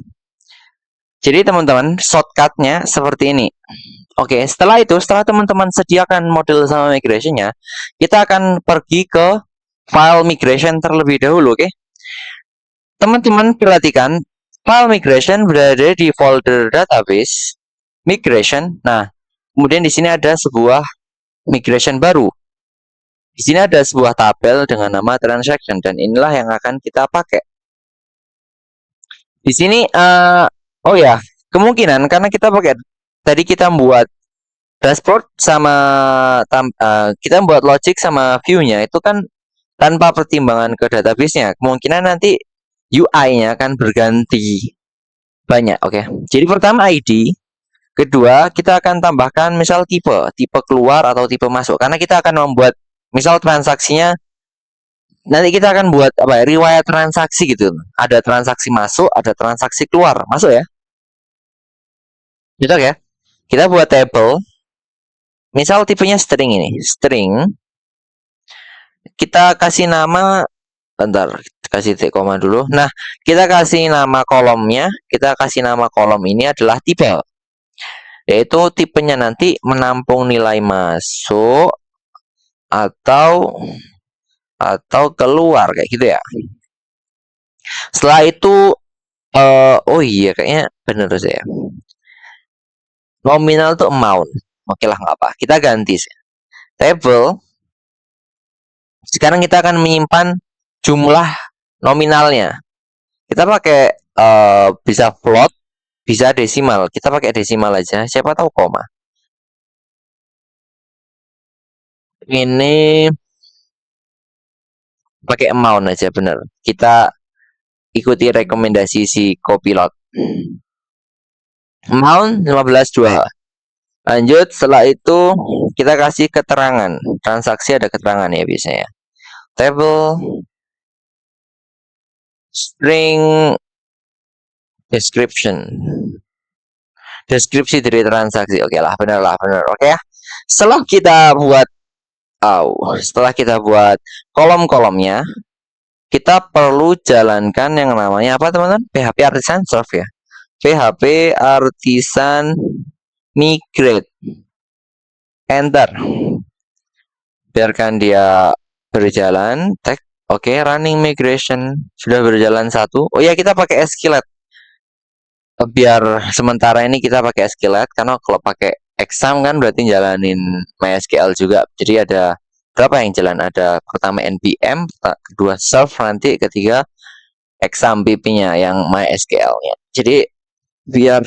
Jadi teman-teman, shortcutnya seperti ini. Oke, setelah teman-teman sediakan model sama migrationnya, kita akan pergi ke file migration terlebih dahulu. Oke. Teman-teman perhatikan, file migration berada di folder database migration. Nah, kemudian di sini ada sebuah migration baru. Di sini ada sebuah tabel dengan nama transaction, dan inilah yang akan kita pakai. Di sini, oh ya, kemungkinan karena kita pakai tadi kita membuat dashboard sama kita membuat logic sama view-nya itu kan tanpa pertimbangan ke database-nya. Kemungkinan nanti UI-nya akan berganti banyak. Oke. Jadi pertama ID, kedua kita akan tambahkan misal tipe keluar atau tipe masuk, karena kita akan membuat misal transaksinya nanti kita akan buat apa ya, riwayat transaksi gitu. Ada transaksi masuk, ada transaksi keluar. Masuk ya. Gitu ya. Kita buat table. Misal tipenya string ini. String. Kita kasih nama, bentar, kasih titik koma dulu. Nah, kita kasih nama kolomnya. Kita kasih nama kolom ini adalah tipe. Yaitu tipenya nanti menampung nilai masuk atau keluar kayak gitu ya. Setelah itu oh iya kayaknya bener saya. Nominal tuh amount. Oke lah, nggak apa. Kita ganti sih. Table. Sekarang kita akan menyimpan jumlah nominalnya. Kita pakai bisa float, bisa desimal. Kita pakai desimal aja. Siapa tahu koma. Ini pakai amount aja, bener. Kita ikuti rekomendasi si Copilot. Amount 15.2. Lanjut, setelah itu kita kasih keterangan. Transaksi ada keterangan ya biasanya. Table, string, description. Deskripsi dari transaksi. Oke lah, benar lah, benar. Oke ya. Setelah kita buat kolom-kolomnya, kita perlu jalankan yang namanya apa teman-teman? PHP Artisan Serve ya. PHP Artisan Migrate. Enter. Biarkan dia berjalan. Tag. Oke, running migration sudah berjalan satu. Oh ya, kita pakai SQLite. Biar sementara ini kita pakai SQLite karena kalau pakai exam kan berarti jalanin MySQL juga. Jadi ada berapa yang jalan? Ada pertama NPM, kedua Serve, nanti ketiga exam PP-nya yang MySQL-nya. Jadi biar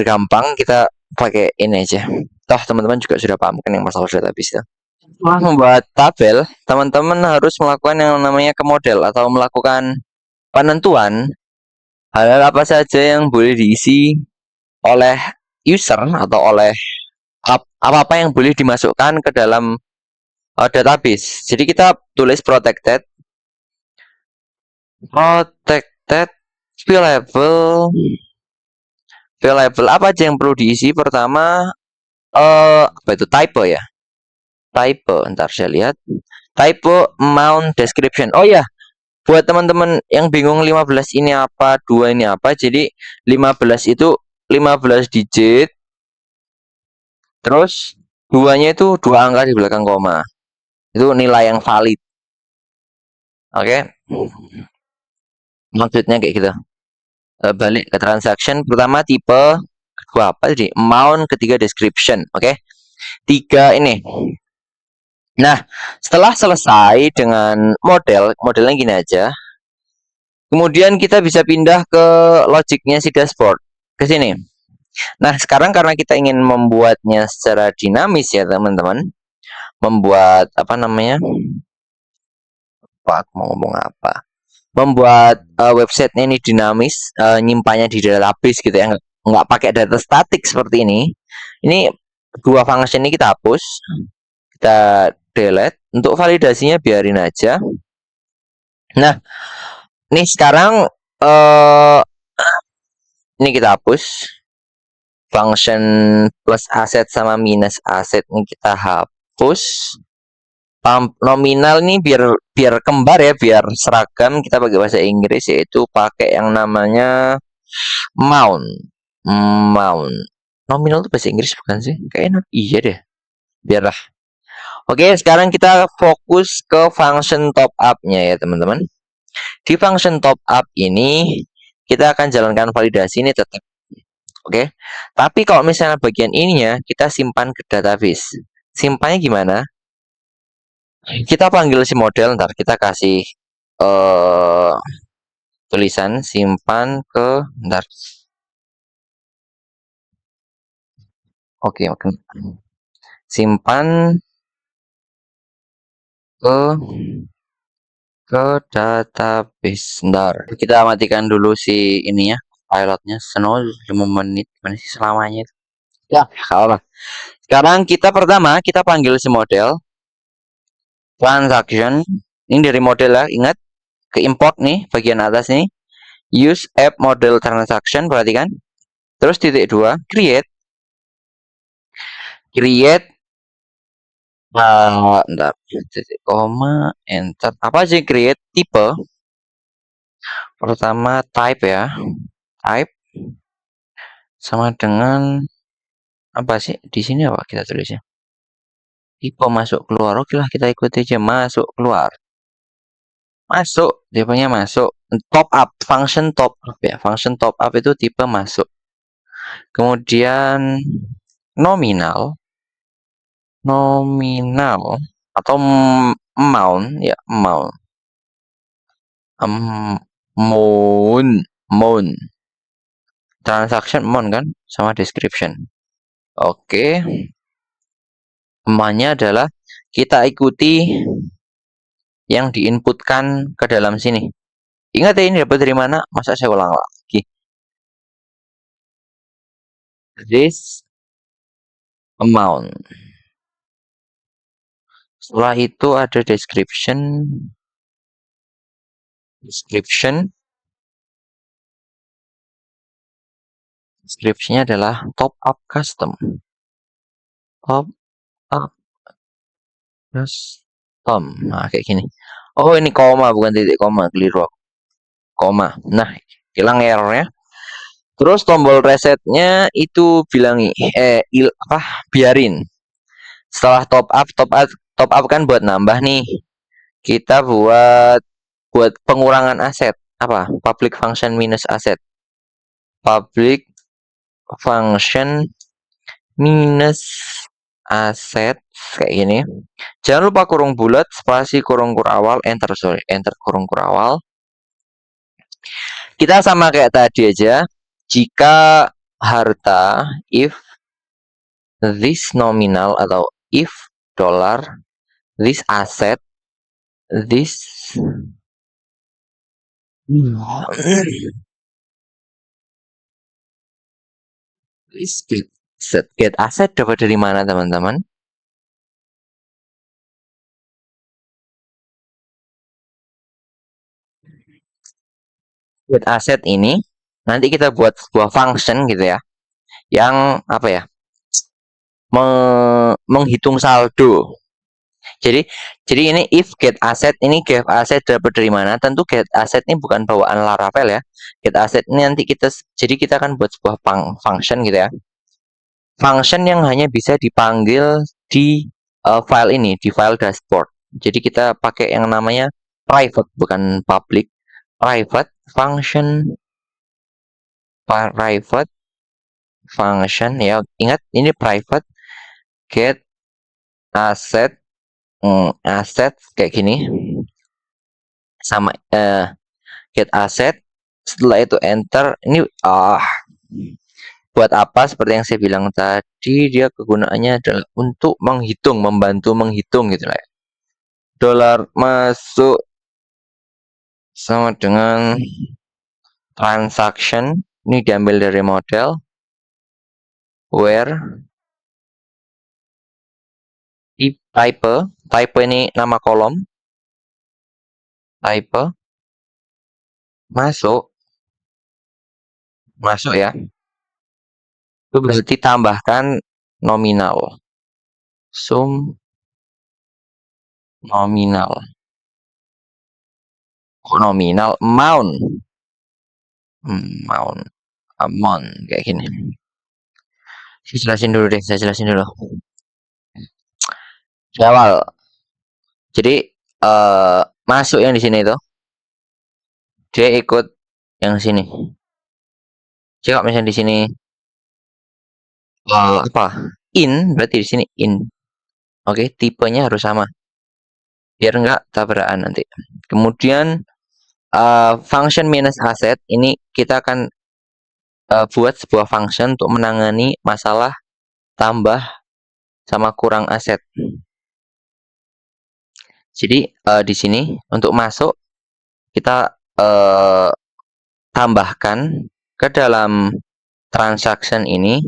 gampang kita pakai ini aja. Toh teman-teman juga sudah paham kan yang masalah database ya. Setelah membuat tabel, teman-teman harus melakukan yang namanya ke model atau melakukan penentuan hal-hal apa saja yang boleh diisi oleh user atau oleh apa-apa yang boleh dimasukkan ke dalam database. Jadi kita tulis protected view level apa aja yang perlu diisi. Pertama apa itu type ya, type, ntar saya lihat, type amount description. Oh ya, buat teman-teman yang bingung 15 ini apa, 2 ini apa, jadi 15 itu 15 digit, terus 2-nya itu 2 angka di belakang koma. Itu nilai yang valid. Oke. Maksudnya kayak gitu. Balik ke transaction, pertama tipe, kedua apa tadi? Amount, ketiga description. Oke. 3 ini. Nah, setelah selesai dengan modelnya gini aja. Kemudian kita bisa pindah ke logiknya si dashboard. Ke sini. Nah, sekarang karena kita ingin membuatnya secara dinamis ya, teman-teman. Membuat apa namanya? Aku mau ngomong apa? Membuat websitenya ini dinamis, nyimpannya di database gitu ya, nggak pakai data statik seperti ini. Ini dua function ini kita hapus, kita delete. Untuk validasinya biarin aja. Nah, ini sekarang ini kita hapus. Function plus aset sama minus aset ini kita hapus. Nominal ini biar kembar ya, biar seragam, kita pakai bahasa Inggris, yaitu pakai yang namanya mount. Nominal itu bahasa Inggris bukan sih? Kayaknya iya deh. Biarlah. Oke, sekarang kita fokus ke function top up-nya ya, teman-teman. Di function top up ini kita akan jalankan validasi ini tetap. Oke. Tapi kalau misalnya bagian ininya kita simpan ke database. Simpannya gimana? Kita panggil si model, ntar kita kasih tulisan simpan ke, ntar. Oke. Simpan ke database. Ntar kita matikan dulu si ininya, pilotnya. Seno 5 menit. Mana sih selamanya itu? Ya, kalau sekarang kita panggil si model transaction. Ini dari model ya, ingat ke import nih bagian atas nih. Use app model transaction, perhatikan. Terus titik 2, create entar, titik koma, enter. Apa sih create? Tipe. Pertama type ya. Type sama dengan apa sih? Di sini apa kita tulisnya? Tipe masuk keluar. Oke lah, kita ikuti aja masuk keluar. Masuk, tipenya masuk. Top up, function top up ya. Function top up itu tipe masuk. Kemudian nominal atau amount ya, amount transaction amount kan sama description. Oke, amountnya adalah kita ikuti yang diinputkan ke dalam sini. Ingat ya, ini dapat dari mana? Masa saya ulang lagi? This amount. Setelah itu ada description. Description-nya adalah top up custom. Top up custom. Nah, kayak gini. Oh, ini koma bukan titik koma, keliru. Koma. Nah, hilang errornya. Terus tombol resetnya itu bilang biarin. Setelah top up kan buat nambah nih. Kita buat pengurangan aset. Apa? Public function minus aset. Public function minus aset kayak gini. Jangan lupa kurung bulat, spasi kurung kur awal, enter kurung kur awal. Kita sama kayak tadi aja. Jika harta, if this nominal atau if dollar, this asset, this this get asset dapat dari mana teman-teman? Get asset ini nanti kita buat sebuah function gitu ya, yang apa ya, menghitung saldo. Jadi ini if get asset, ini get asset dapat dari mana? Tentu get asset ini bukan bawaan Laravel ya. Get asset ini nanti kita akan buat sebuah function gitu ya. Function yang hanya bisa dipanggil di file ini, di file dashboard. Jadi kita pakai yang namanya private, bukan public. Private function ya. Ingat ini private get asset asset kayak gini. Sama get asset, setelah itu enter. Ini buat apa? Seperti yang saya bilang tadi, dia kegunaannya adalah untuk membantu menghitung gitu lah ya. Dolar masuk sama dengan transaction, ini diambil dari model where type ini nama kolom, type masuk ya, itu berarti tambahkan nominal, sum nominal, amount kayak gini. Saya jelasin dulu. Di awal, jadi masuk yang di sini itu, dia ikut yang sini. Coba misalnya di sini in, berarti di sini in. Oke, tipenya harus sama biar nggak tabrakan nanti. Kemudian function minus asset ini kita akan buat sebuah function untuk menangani masalah tambah sama kurang aset. Jadi di sini untuk masuk kita tambahkan ke dalam transaction ini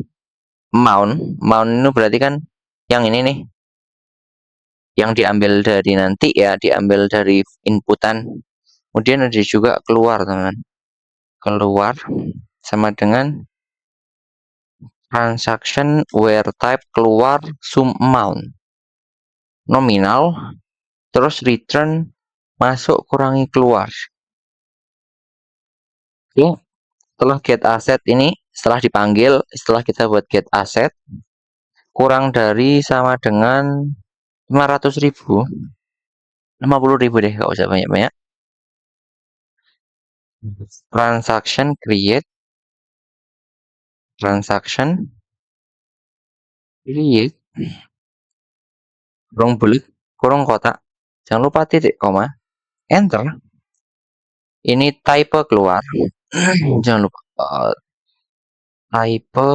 amount ini berarti kan yang ini nih, yang diambil dari nanti ya, diambil dari inputan. Kemudian ada juga keluar teman-teman, keluar sama dengan transaction where type keluar sum amount nominal, terus return masuk kurangi keluar. Oke, setelah get asset ini, setelah dipanggil, setelah kita buat get asset, kurang dari sama dengan 500.000, 50.000 deh, gak usah banyak-banyak. Transaction create kurung bulat, kurung kotak, jangan lupa titik koma, enter. Ini type keluar. Jangan lupa type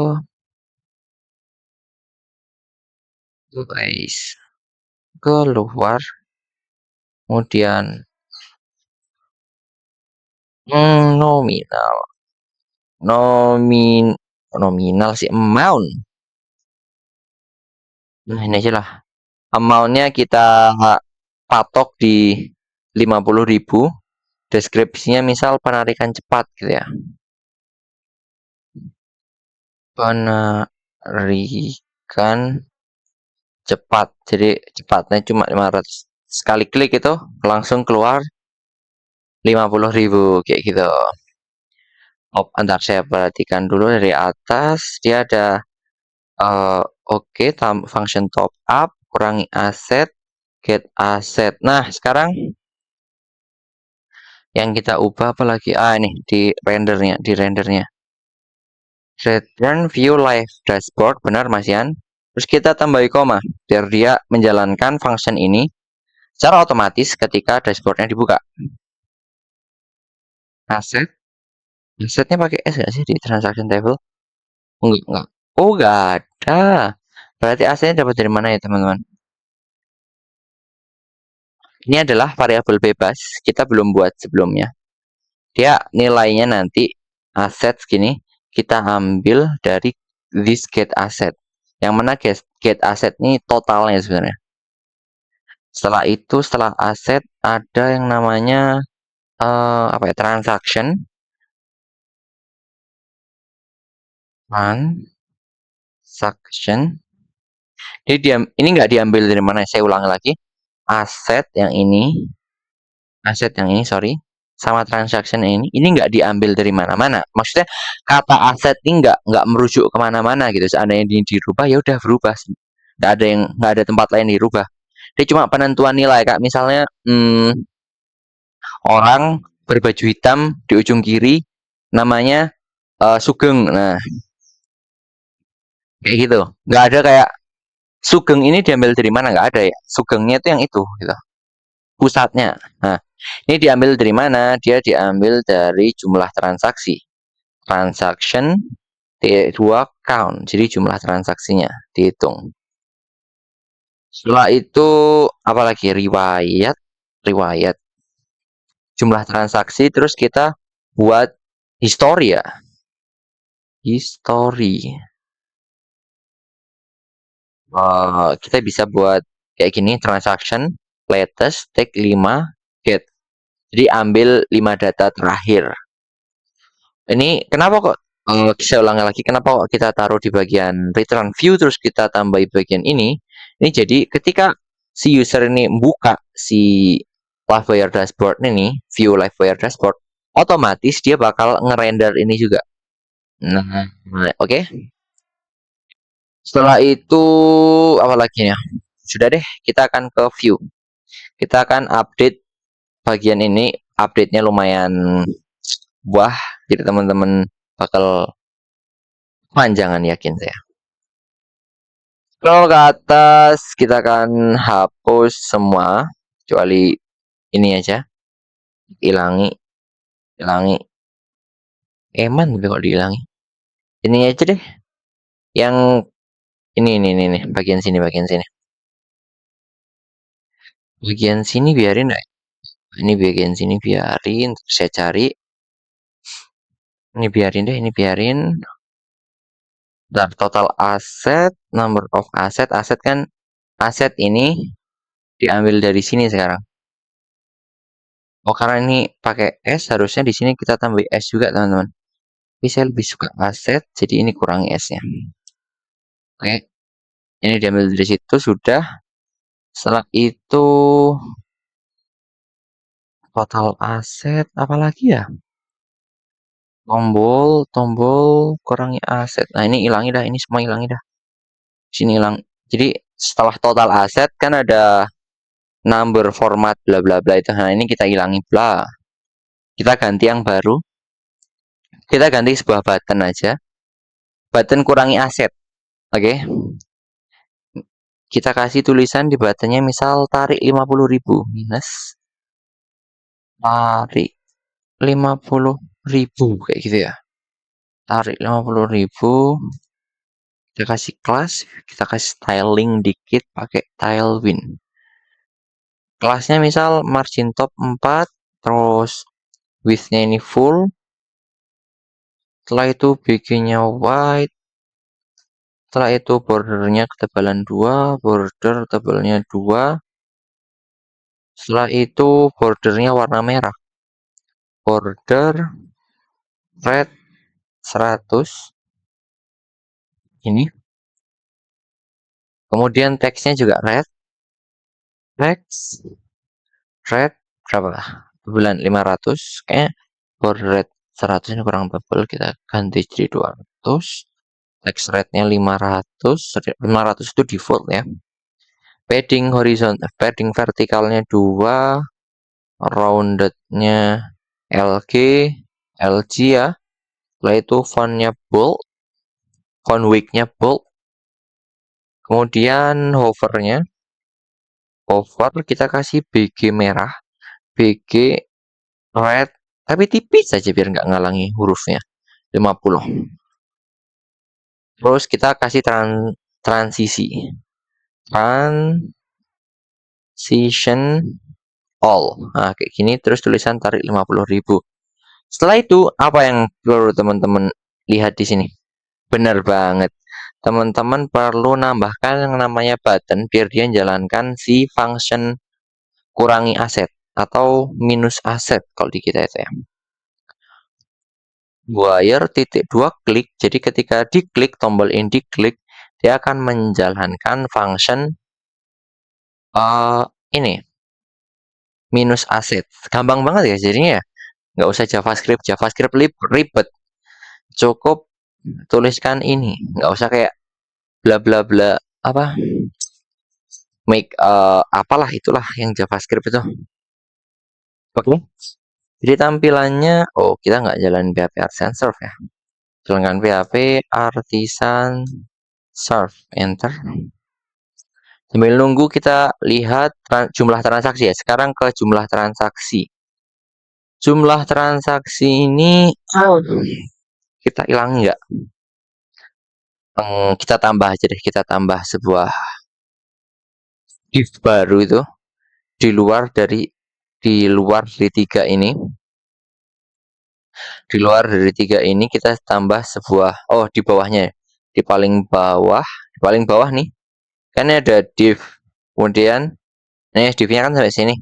guys, keluar kemudian nominal, nominal sih, amount. Nah, ini aja lah. Amount-nya kita patok di 50.000. Deskripsinya misal penarikan cepat gitu ya. Penarikan cepat. Jadi cepatnya cuma 500. Sekali klik itu langsung keluar 50.000 kayak gitu. Oh, antar saya perhatikan dulu dari atas. Dia ada oke, function top up, kurangi aset, get aset. Nah, sekarang yang kita ubah apa lagi? Ini di rendernya. Return view live dashboard, benar Mas Yan. Terus kita tambahi koma, biar dia menjalankan function ini secara otomatis ketika dashboardnya dibuka. Aset, asetnya pakai S nggak sih di transaction table? Enggak. Oh, nggak ada. Berarti asetnya dapat dari mana ya teman-teman? Ini adalah variabel bebas, kita belum buat sebelumnya. Dia nilainya nanti aset segini, kita ambil dari this get asset. Yang mana get asset ini totalnya sebenarnya. Setelah itu, setelah aset ada yang namanya apa ya, transaction. Transaction. Jadi ini nggak diambil dari mana? Saya ulangi lagi. Aset yang ini, sorry, sama transaction ini nggak diambil dari mana-mana. Maksudnya kata aset ini nggak merujuk kemana-mana gitu. Seandainya ini dirubah ya udah berubah. Nggak ada tempat lain dirubah. Dia cuma penentuan nilai, kak. Misalnya orang berbaju hitam di ujung kiri namanya Sugeng. Nah, kayak gitu. Nggak ada kayak Sugeng ini diambil dari mana, nggak ada ya. Sugengnya itu yang itu gitu. Pusatnya. Nah, ini diambil dari mana? Dia diambil dari jumlah transaksi. Transaction T2 count. Jadi jumlah transaksinya dihitung. Setelah itu apalagi riwayat jumlah transaksi, terus kita buat history ya. History. Kita bisa buat kayak gini, transaction latest take 5 get. Jadi ambil 5 data terakhir. Ini kenapa kok saya ulangi lagi, kenapa kok kita taruh di bagian return view terus kita tambahi bagian ini? Ini jadi ketika si user ini buka si Livewire dashboard ini, view Livewire dashboard, otomatis dia bakal ngerender ini juga. Nah, oke. Setelah itu apa lagi ya? Sudah deh, kita akan ke view. Kita akan update bagian ini. Update-nya lumayan wah, jadi teman-teman bakal panjangan, yakin saya. Scroll ke atas, kita akan hapus semua kecuali ini aja. Hilangi. Eman tapi kalau dihilangi. Ini aja deh. Yang ini bagian sini. Bagian sini biarin deh. Ini bagian sini biarin, saya cari. Ini biarin deh, ini biarin. Dan total aset, number of aset kan aset ini diambil dari sini sekarang. Oh, karena ini pakai S, harusnya di sini kita tambah S juga, teman-teman. Tapi saya lebih suka aset, jadi ini kurangi S-nya. Oke, ini diambil dari situ sudah. Setelah itu total aset, apalagi ya? Tombol kurangi aset. Nah, ini hilangi dah, ini semua hilangi dah. Sini hilang. Jadi setelah total aset kan ada number format bla bla bla itu. Nah, ini kita hilangi bla. Kita ganti yang baru. Kita ganti sebuah button aja. Button kurangi aset. Oke. Kita kasih tulisan di buttonnya misal tarik 50.000 minus tarik 50.000 kayak gitu ya. Tarik 50.000. Kita kasih kelas, kita kasih styling dikit pakai tailwind. kelasnya misal margin top 4, terus width-nya ini full, setelah itu BG-nya white, setelah itu bordernya ketebalan 2, border tebalnya 2, setelah itu bordernya warna merah, border red 100 ini, kemudian teksnya juga red, text red berapa? Bulan 500, kayaknya border red 100 ini kurang tebal, kita ganti jadi 200, text rednya 500, 500 itu default ya. Padding horizontal, padding vertikalnya 2, roundednya LG, LG ya. Setelah itu fontnya bold, font width-nya bold. Kemudian hover kita kasih BG merah, BG red, tapi tipis saja biar nggak ngalangi hurufnya, 50. Terus kita kasih transisi, transition all. Nah, kayak gini, terus tulisan tarik 50.000. Setelah itu, apa yang perlu teman-teman lihat di sini? Benar banget. Teman-teman perlu nambahkan yang namanya button biar dia menjalankan si function kurangi aset atau minus aset kalau di kita itu ya. Wire titik 2 klik. Jadi ketika diklik, tombol ini diklik, dia akan menjalankan function ini minus aset. Gampang banget ya jadinya ya. Nggak usah JavaScript ribet. Cukup tuliskan ini, nggak usah kayak bla bla bla apa make apalah itulah yang JavaScript itu. Oke. Jadi tampilannya, oh kita nggak jalan PHP Artisan Serve ya. Jalankan PHP Artisan Serve, enter. Sambil nunggu kita lihat jumlah transaksi ya. Sekarang ke jumlah transaksi. Jumlah transaksi ini kita hilangi nggak? Kita tambah aja deh. Kita tambah sebuah div baru itu di luar dari tiga ini. Di luar dari tiga ini kita tambah sebuah, oh di bawahnya, di paling bawah nih, kan ini ada div, kemudian ini divnya kan sampai sini,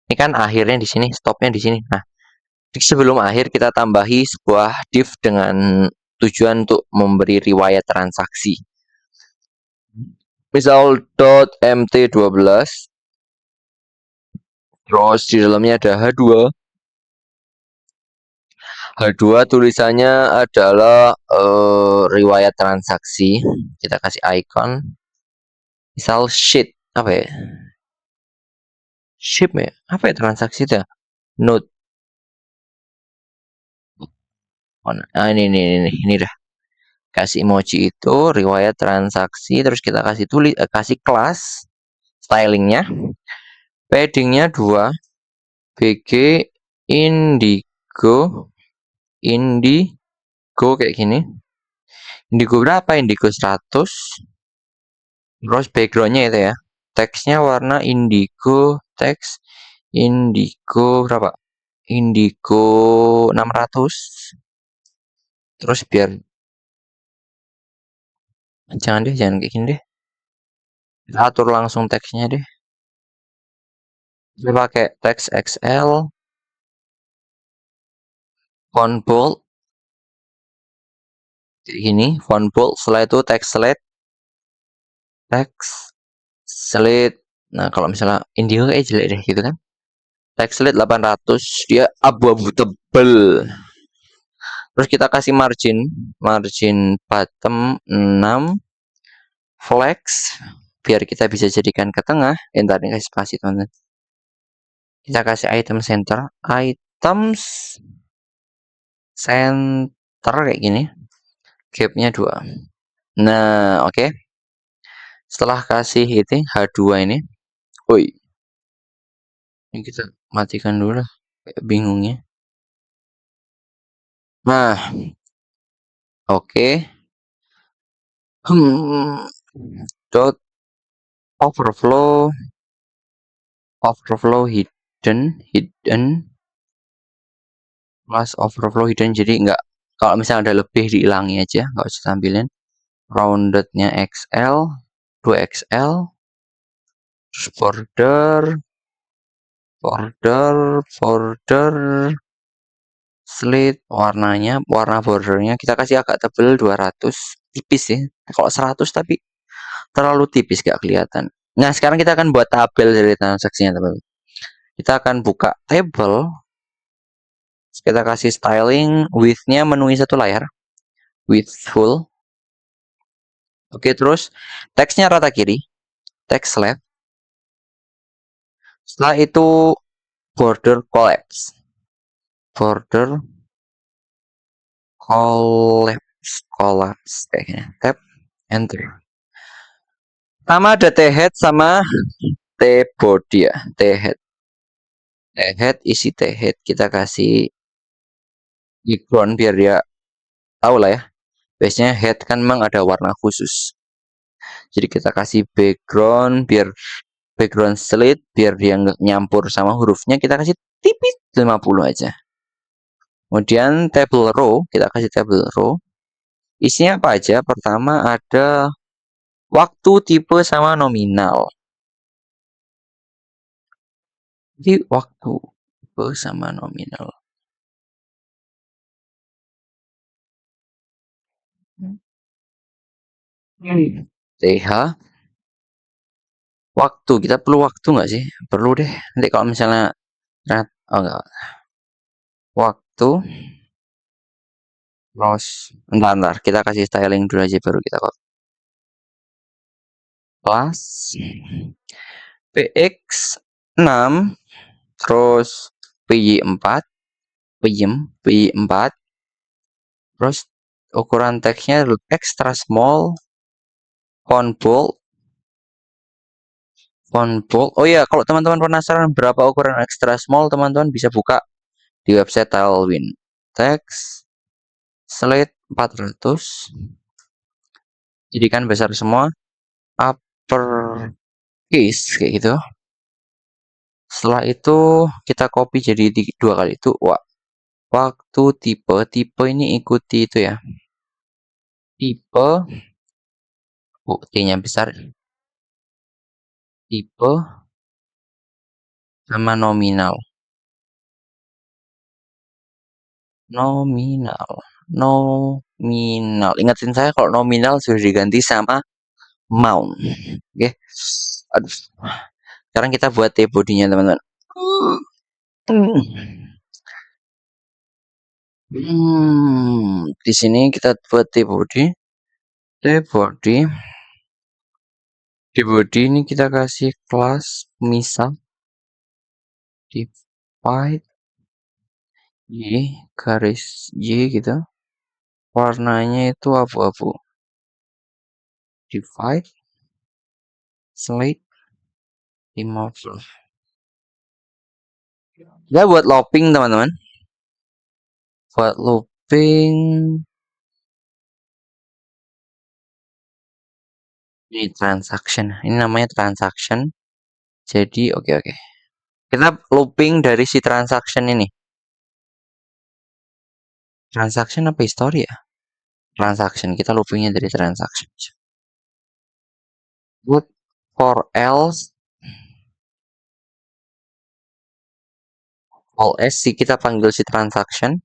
ini kan akhirnya di sini, stopnya di sini. Nah, sebelum akhir kita tambahi sebuah div dengan tujuan untuk memberi riwayat transaksi. Misal .mt12, terus di dalamnya ada H2. H2 tulisannya adalah riwayat transaksi. Kita kasih icon. Misal sheet, apa ya? Ship ya? Apa ya transaksi itu? Note. Oh, nah, ini dah. Kasih emoji itu riwayat transaksi, terus kita kasih kasih kelas stylingnya, paddingnya 2, BG indigo kayak gini. Indigo berapa? Indigo 100. Terus backgroundnya itu ya. Teksnya warna indigo, teks indigo berapa? Indigo 600. Terus biar jangan kayak gini deh. Kita atur langsung teksnya deh. Kita pakai teks XL, font bold, kayak gini, font bold. Setelah itu teks slate. Nah, kalau misalnya indigo kayak jelek deh gitu kan. Teks slate 800, dia abu-abu tebel. Terus kita kasih margin bottom 6, flex biar kita bisa jadikan ke tengah. Ntar ini kasih spasi teman-teman. Kita kasih item center, items center kayak gini, gapnya 2. Nah, oke. Setelah kasih itu H2 ini, woi, ini kita matikan dulu lah, kayak bingungnya. Nah, oke. Dot overflow overflow hidden plus overflow hidden, jadi nggak, kalau misalnya ada lebih dihilangi aja, nggak usah tampilin. Roundednya XL 2XL, terus border slit, warna bordernya kita kasih agak tebel 200, tipis ya, kalau 100 tapi terlalu tipis gak kelihatan. Nah sekarang kita akan buat tabel dari transaksinya teman. Kita akan buka table, kita kasih styling, width-nya menuhi satu layar, width full. Oke, terus teksnya rata kiri, text left. Setelah itu border collapse, kayak gini. Tap enter. Sama ada t-head sama t-body ya, t-head. T-head isi t-head kita kasih background biar dia tahu lah ya. Biasanya head kan memang ada warna khusus. Jadi kita kasih background biar background slit biar dia nggak nyampur sama hurufnya, kita kasih tipis 50 aja. Kemudian table row, kita kasih table row. Isinya apa aja? Pertama ada waktu, tipe, sama nominal. Jadi waktu, tipe, sama nominal. TH. Waktu, kita perlu waktu nggak sih? Perlu deh. Nanti kalau misalnya, oh enggak. Waktu. Terus, bentar. Kita kasih styling dulu aja baru kita copy. Kelas. PX 6. Terus PY4. PY4. Terus ukuran teksnya extra small. Font bold. Oh iya, kalau teman-teman penasaran berapa ukuran extra small, teman-teman bisa buka di website Tailwind. Text slate 400. Jadikan besar semua. Upper case kayak gitu. Setelah itu kita copy jadi 2 kali itu. Waktu tipe ini ikuti itu ya. Tipe T-nya besar. Tipe sama nominal. Nominal. Ingatin saya kalau nominal sudah diganti sama mount. Oke. Aduh. Sekarang kita buat T-body-nya, teman-teman. Di sini kita buat T-body. T-body ini kita kasih kelas misal divide Y garis Y gitu. Warnanya itu abu-abu. Divide slate 50. Ya buat looping teman-teman. Buat looping ini transaction. Ini namanya transaction. Jadi oke. Kita looping dari si transaction ini. Transaction apa history ya? Transaction. Kita loopingnya dari transaction. Buat for else all s sih kita panggil si transaction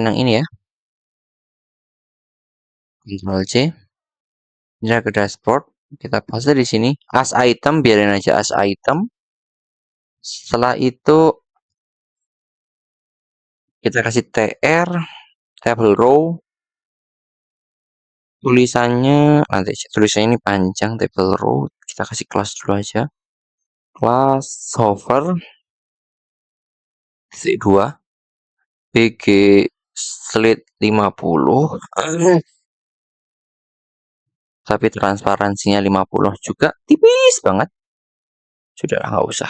yang ini ya. Ctrl C. Kita ke dashboard, kita paste di sini as item, biarin aja as item. Setelah itu kita kasih tr table row. Tulisannya ini panjang, table row. Kita kasih kelas dulu aja. Kelas hover C2 BG slit 50. Tapi transparansinya 50 juga, tipis banget. Sudah nggak usah.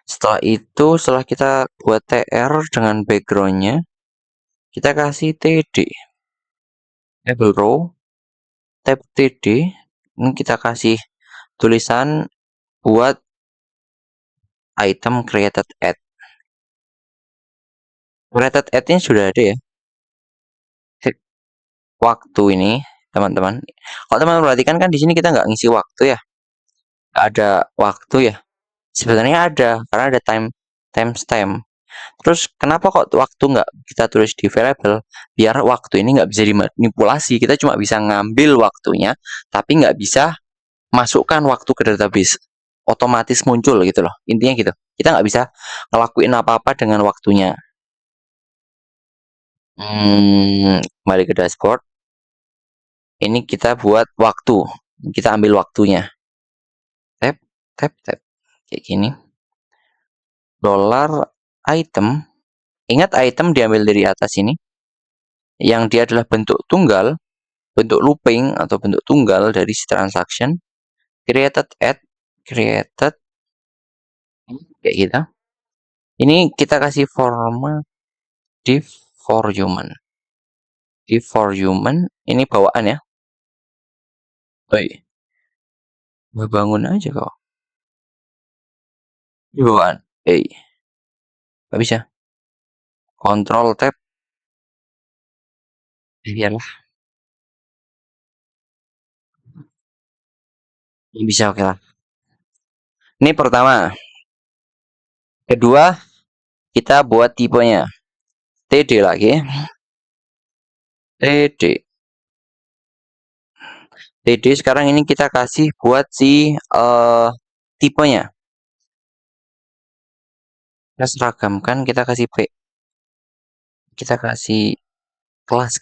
Setelah itu, setelah kita buat TR dengan backgroundnya, kita kasih TD. Table row, tab TD. Ini kita kasih tulisan buat item created at. Created at ini sudah ada ya. Waktu ini, teman-teman. Kalau teman-teman perhatikan kan di sini kita nggak ngisi waktu ya. Nggak ada waktu ya. Sebenarnya ada, karena ada timestamp. Terus kenapa kok waktu nggak kita tulis di variable? Biar waktu ini nggak bisa dimanipulasi. Kita cuma bisa ngambil waktunya, tapi nggak bisa masukkan waktu ke database. Otomatis muncul gitu loh. Intinya gitu. Kita nggak bisa ngelakuin apa-apa dengan waktunya. Kembali ke dashboard. Ini kita buat waktu. Kita ambil waktunya. Tab. Kayak gini. $item. Ingat item diambil dari atas ini. Yang dia adalah bentuk tunggal. Bentuk looping atau bentuk tunggal dari si transaction. Created at. Created. Kayak gitu. Ini kita kasih format div for human. Div for human. Ini bawaan ya. Baik. Bangun aja kok. Ini bawaan. Gak bisa. Control tab. Biarlah. Ini bisa oke lah. Ini pertama. Kedua, kita buat tipenya. TD lagi. TD sekarang ini kita kasih buat si tipenya. Kita seragamkan, kita kasih P. Kita kasih kelas,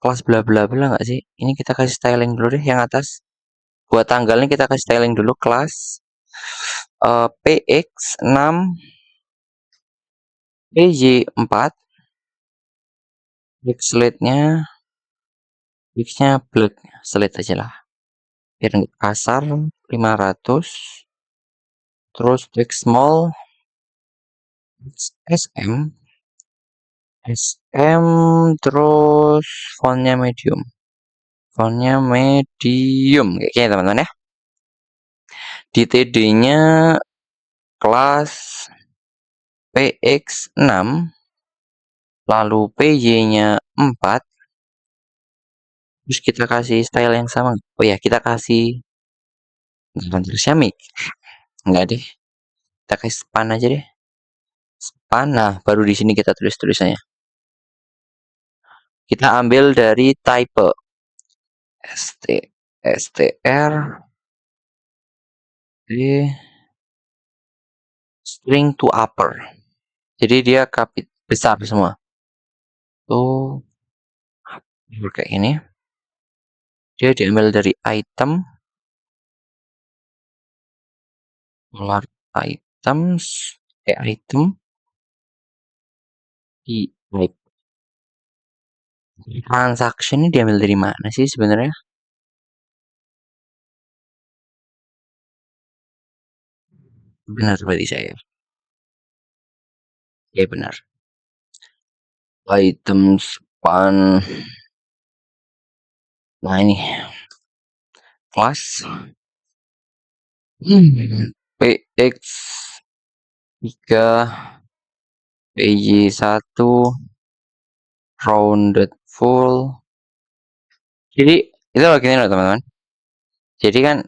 kelas bla bla bla nggak sih? Ini kita kasih styling dulu deh yang atas. Buat tanggalnya kita kasih styling dulu kelas PX6 PJ4. Slate-nya black, slate aja lah. Biar nggak kasar 500. Terus text small SM terus fontnya medium kayak gini teman-teman ya. Di TD nya kelas PX6 lalu PY nya 4. Terus kita kasih style yang sama. Oh ya, kita kasih enggak deh, kita kasih span aja deh. Span. Nah, baru di sini kita tulis tulisannya. Kita ambil dari type str string to upper. Jadi dia besar semua. Tuh kayak ini. Dia diambil dari item. Items. Item. Di type. Transaction ini diambil dari mana sih sebenarnya? Benar berarti saya. Ya benar. Item span. Nah ini. Kelas. PX 3 PJ1 rounded full. Jadi itu loh gini loh teman-teman. Jadi kan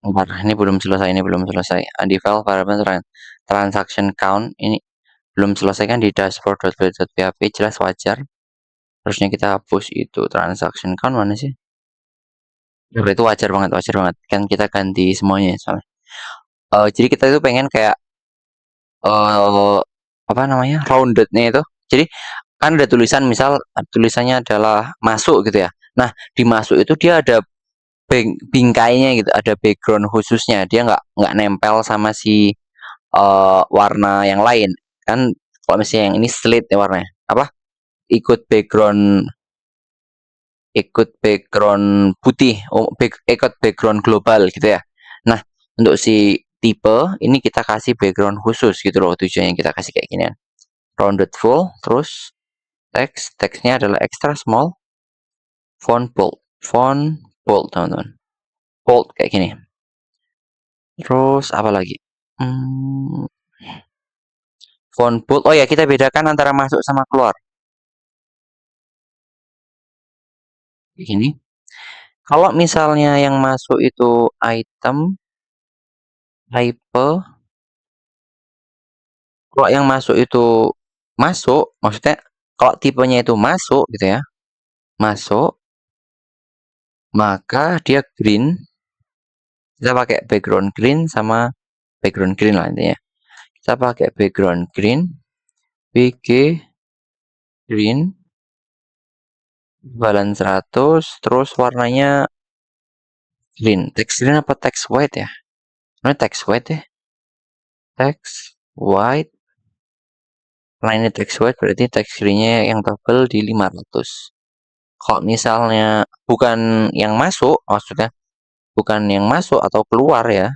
ini belum selesai. Undefined variable transaction count ini belum selesai kan di dashboard.php, jelas wajar. Harusnya kita hapus itu transaction count mana sih? Itu wajar banget kan kita ganti semuanya soalnya. Jadi kita itu pengen kayak apa namanya roundednya itu. Jadi kan ada tulisan, misal tulisannya adalah masuk gitu ya. Nah di masuk itu dia ada bingkainya gitu, ada background khususnya. Dia nggak nempel sama si warna yang lain kan. Kalau misalnya yang ini slate ya warnanya apa, ikut background putih, ikut background global gitu ya. Nah untuk si tipe ini kita kasih background khusus gitu loh, tujuannya kita kasih kayak gini. Rounded full. Terus teksnya adalah extra small, font bold, font bold teman-teman, bold kayak gini. Terus apa lagi? Font bold. Oh ya, kita bedakan antara masuk sama keluar. Gini. Kalau misalnya yang masuk itu item, type, kalau yang masuk itu masuk, maksudnya kalau tipenya itu masuk gitu ya, masuk, maka dia green. Kita pakai background green sama background green lah intinya. Kita pakai background green, BG green, balance 100, terus warnanya green. Text green apa text white ya? Ini text white ya. Text white. Nah ini text white berarti text greennya yang tebal di 500. Kalau misalnya bukan yang masuk, maksudnya bukan yang masuk atau keluar ya,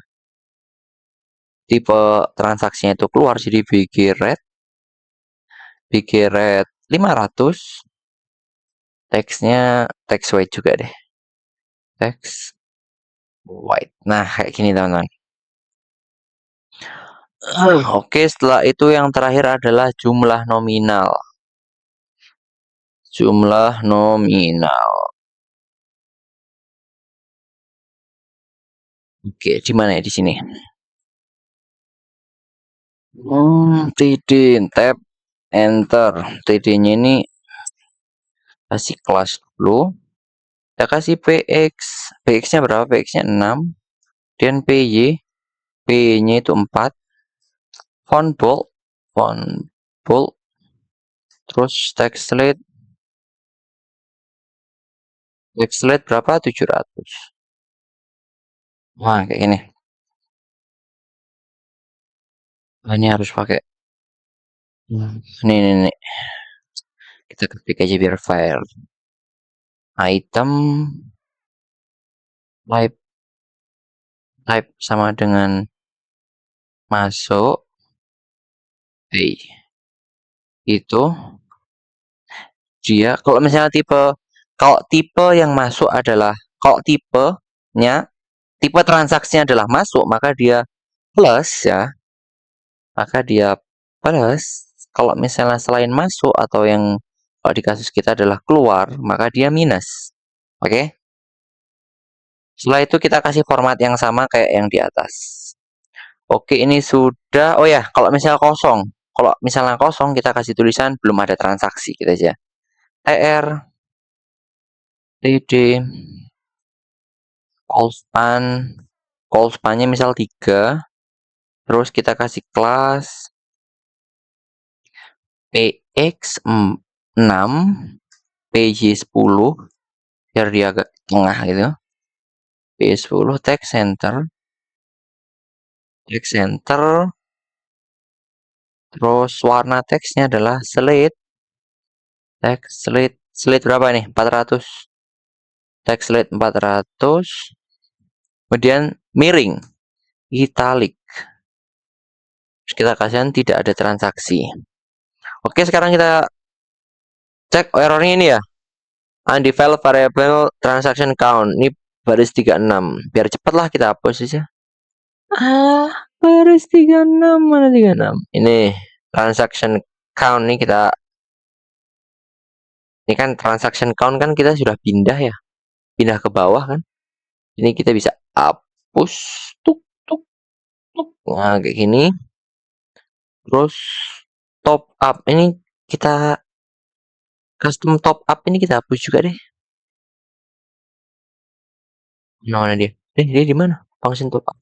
tipe transaksinya itu keluar, jadi BG red 500, teksnya text white juga deh, text white. Nah kayak gini teman-teman. Oke, setelah itu yang terakhir adalah jumlah nominal. Jumlah nominal. Oke, di mana ya di sini? TD, tab, enter. TD-nya ini kasih kelas dulu. Kita kasih PX. PX-nya berapa? PX-nya 6. Dan PY. PY-nya itu 4. Font bold. Font bold. Terus text slate. Text slate berapa? 700. Wah, kayak gini. Nah, ini harus pakai. Nih. Kita ketik aja biar file. Item. Type sama dengan masuk. Itu dia kalau misalnya kalau tipe yang masuk adalah kalau tipe transaksinya adalah masuk, maka dia plus ya, maka dia plus. Kalau misalnya selain masuk atau yang kalau di kasus kita adalah keluar, maka dia minus. Oke. Setelah itu kita kasih format yang sama kayak yang di atas. Oke, ini sudah. Oh ya, kalau misalnya kosong, kita kasih tulisan belum ada transaksi gitu aja. TR, TD, call span-nya misal 3. Terus kita kasih kelas PX 6, PJ 10, biar dia agak tengah gitu. PJ 10, text center. Terus warna teksnya adalah slate. Text slate berapa nih? 400. Text slate 400. Kemudian miring, italic. Terus kita kasihkan tidak ada transaksi. Oke, sekarang kita cek errornya ini ya. Undeveloped variable transaction count. Ini baris 36. Biar cepat lah kita hapus aja. Baris 36. Mana 36? Ini transaction count nih kita. Ini kan transaction count kan kita sudah pindah ya. Pindah ke bawah kan. Ini kita bisa hapus. Tuk. Nah, kayak gini. Terus top up. Ini kita custom top up ini kita hapus juga deh. Mana dia? Dia di mana? Function top up.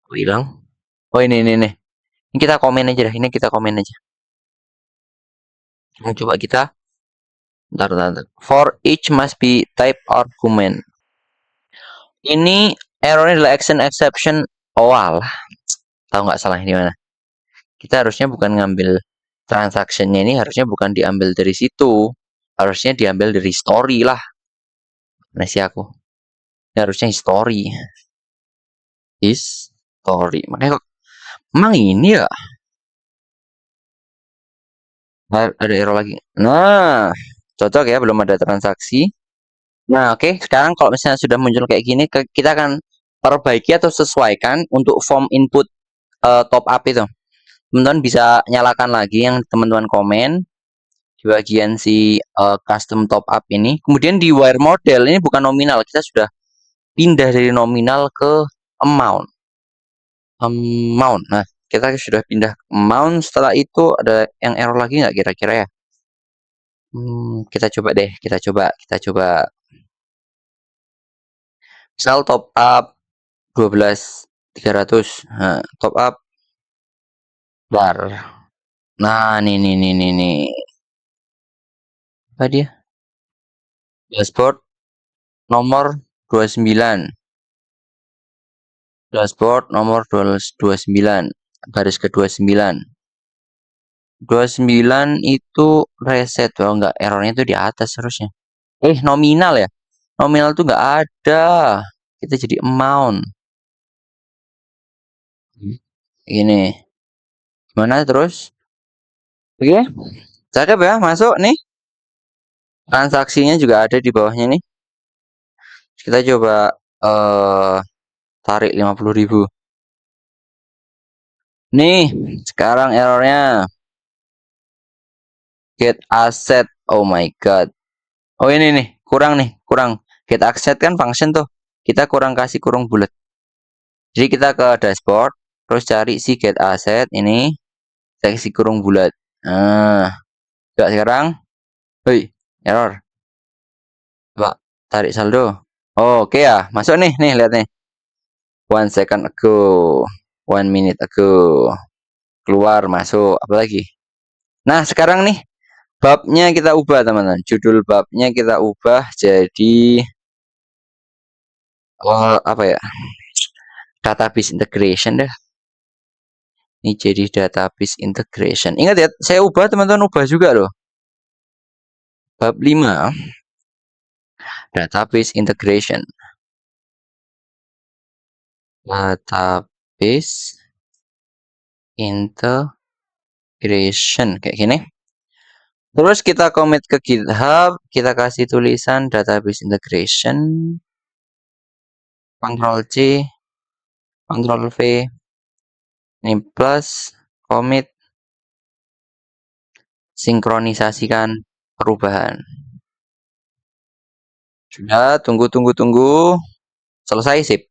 Oh, hilang. Oh, ini. Ini kita komen aja dah. Ini kita komen aja. Nah, coba kita. Bentar. For each must be type argument. Ini errornya adalah action exception. Oh, alah. Tahu nggak salah di mana? Kita harusnya bukan ngambil transaksinya ini, harusnya bukan diambil dari situ. Harusnya diambil dari story lah. Nah, sih aku. Ini harusnya history. Makanya kok emang ini ya? Ada error lagi. Nah, cocok ya, belum ada transaksi. Nah, oke, sekarang kalau misalnya sudah muncul kayak gini, kita akan perbaiki atau sesuaikan untuk form input top up itu. Teman-teman bisa nyalakan lagi yang teman-teman komen di bagian si custom top up ini. Kemudian di wire model ini bukan nominal, kita sudah pindah dari nominal ke amount. Amount. Nah, kita sudah pindah ke amount. Setelah itu ada yang error lagi nggak kira-kira ya? Kita coba deh, kita coba. Misal top up 12.300. Nah, top up bar. Nah, nih. Apa dia? Dashboard nomor 29. Dashboard nomor 29. Baris ke 29. 29 itu reset. Oh, enggak. Errornya itu di atas harusnya. Nominal ya? Nominal tuh nggak ada. Kita jadi amount. Ini. Gimana terus? Oke. Cakep ya, masuk nih. Transaksinya juga ada di bawahnya nih. Kita coba tarik 50.000. Nih, sekarang errornya get asset. Oh my god. Oh ini nih, kurang. Get asset kan function tuh. Kita kurang kasih kurung bulat. Jadi kita ke dashboard, terus cari si get asset ini, saya kasih kurung bulat. Nah, coba sekarang. Hei, error. Coba tarik saldo. Oh, oke ya, masuk nih lihat nih. 1 second ago, 1 minute ago. Keluar, masuk, apa lagi? Nah, sekarang nih babnya kita ubah, teman-teman. Judul babnya kita ubah jadi apa ya? Database integration dah. Ini jadi database integration. Ingat ya, saya ubah, teman-teman ubah juga loh. Bab 5, database integration. Database integration kayak gini. Terus kita commit ke GitHub, kita kasih tulisan database integration. Ctrl C, Ctrl V. Ini plus commit, sinkronisasikan perubahan. Sudah, tunggu. Selesai, sip.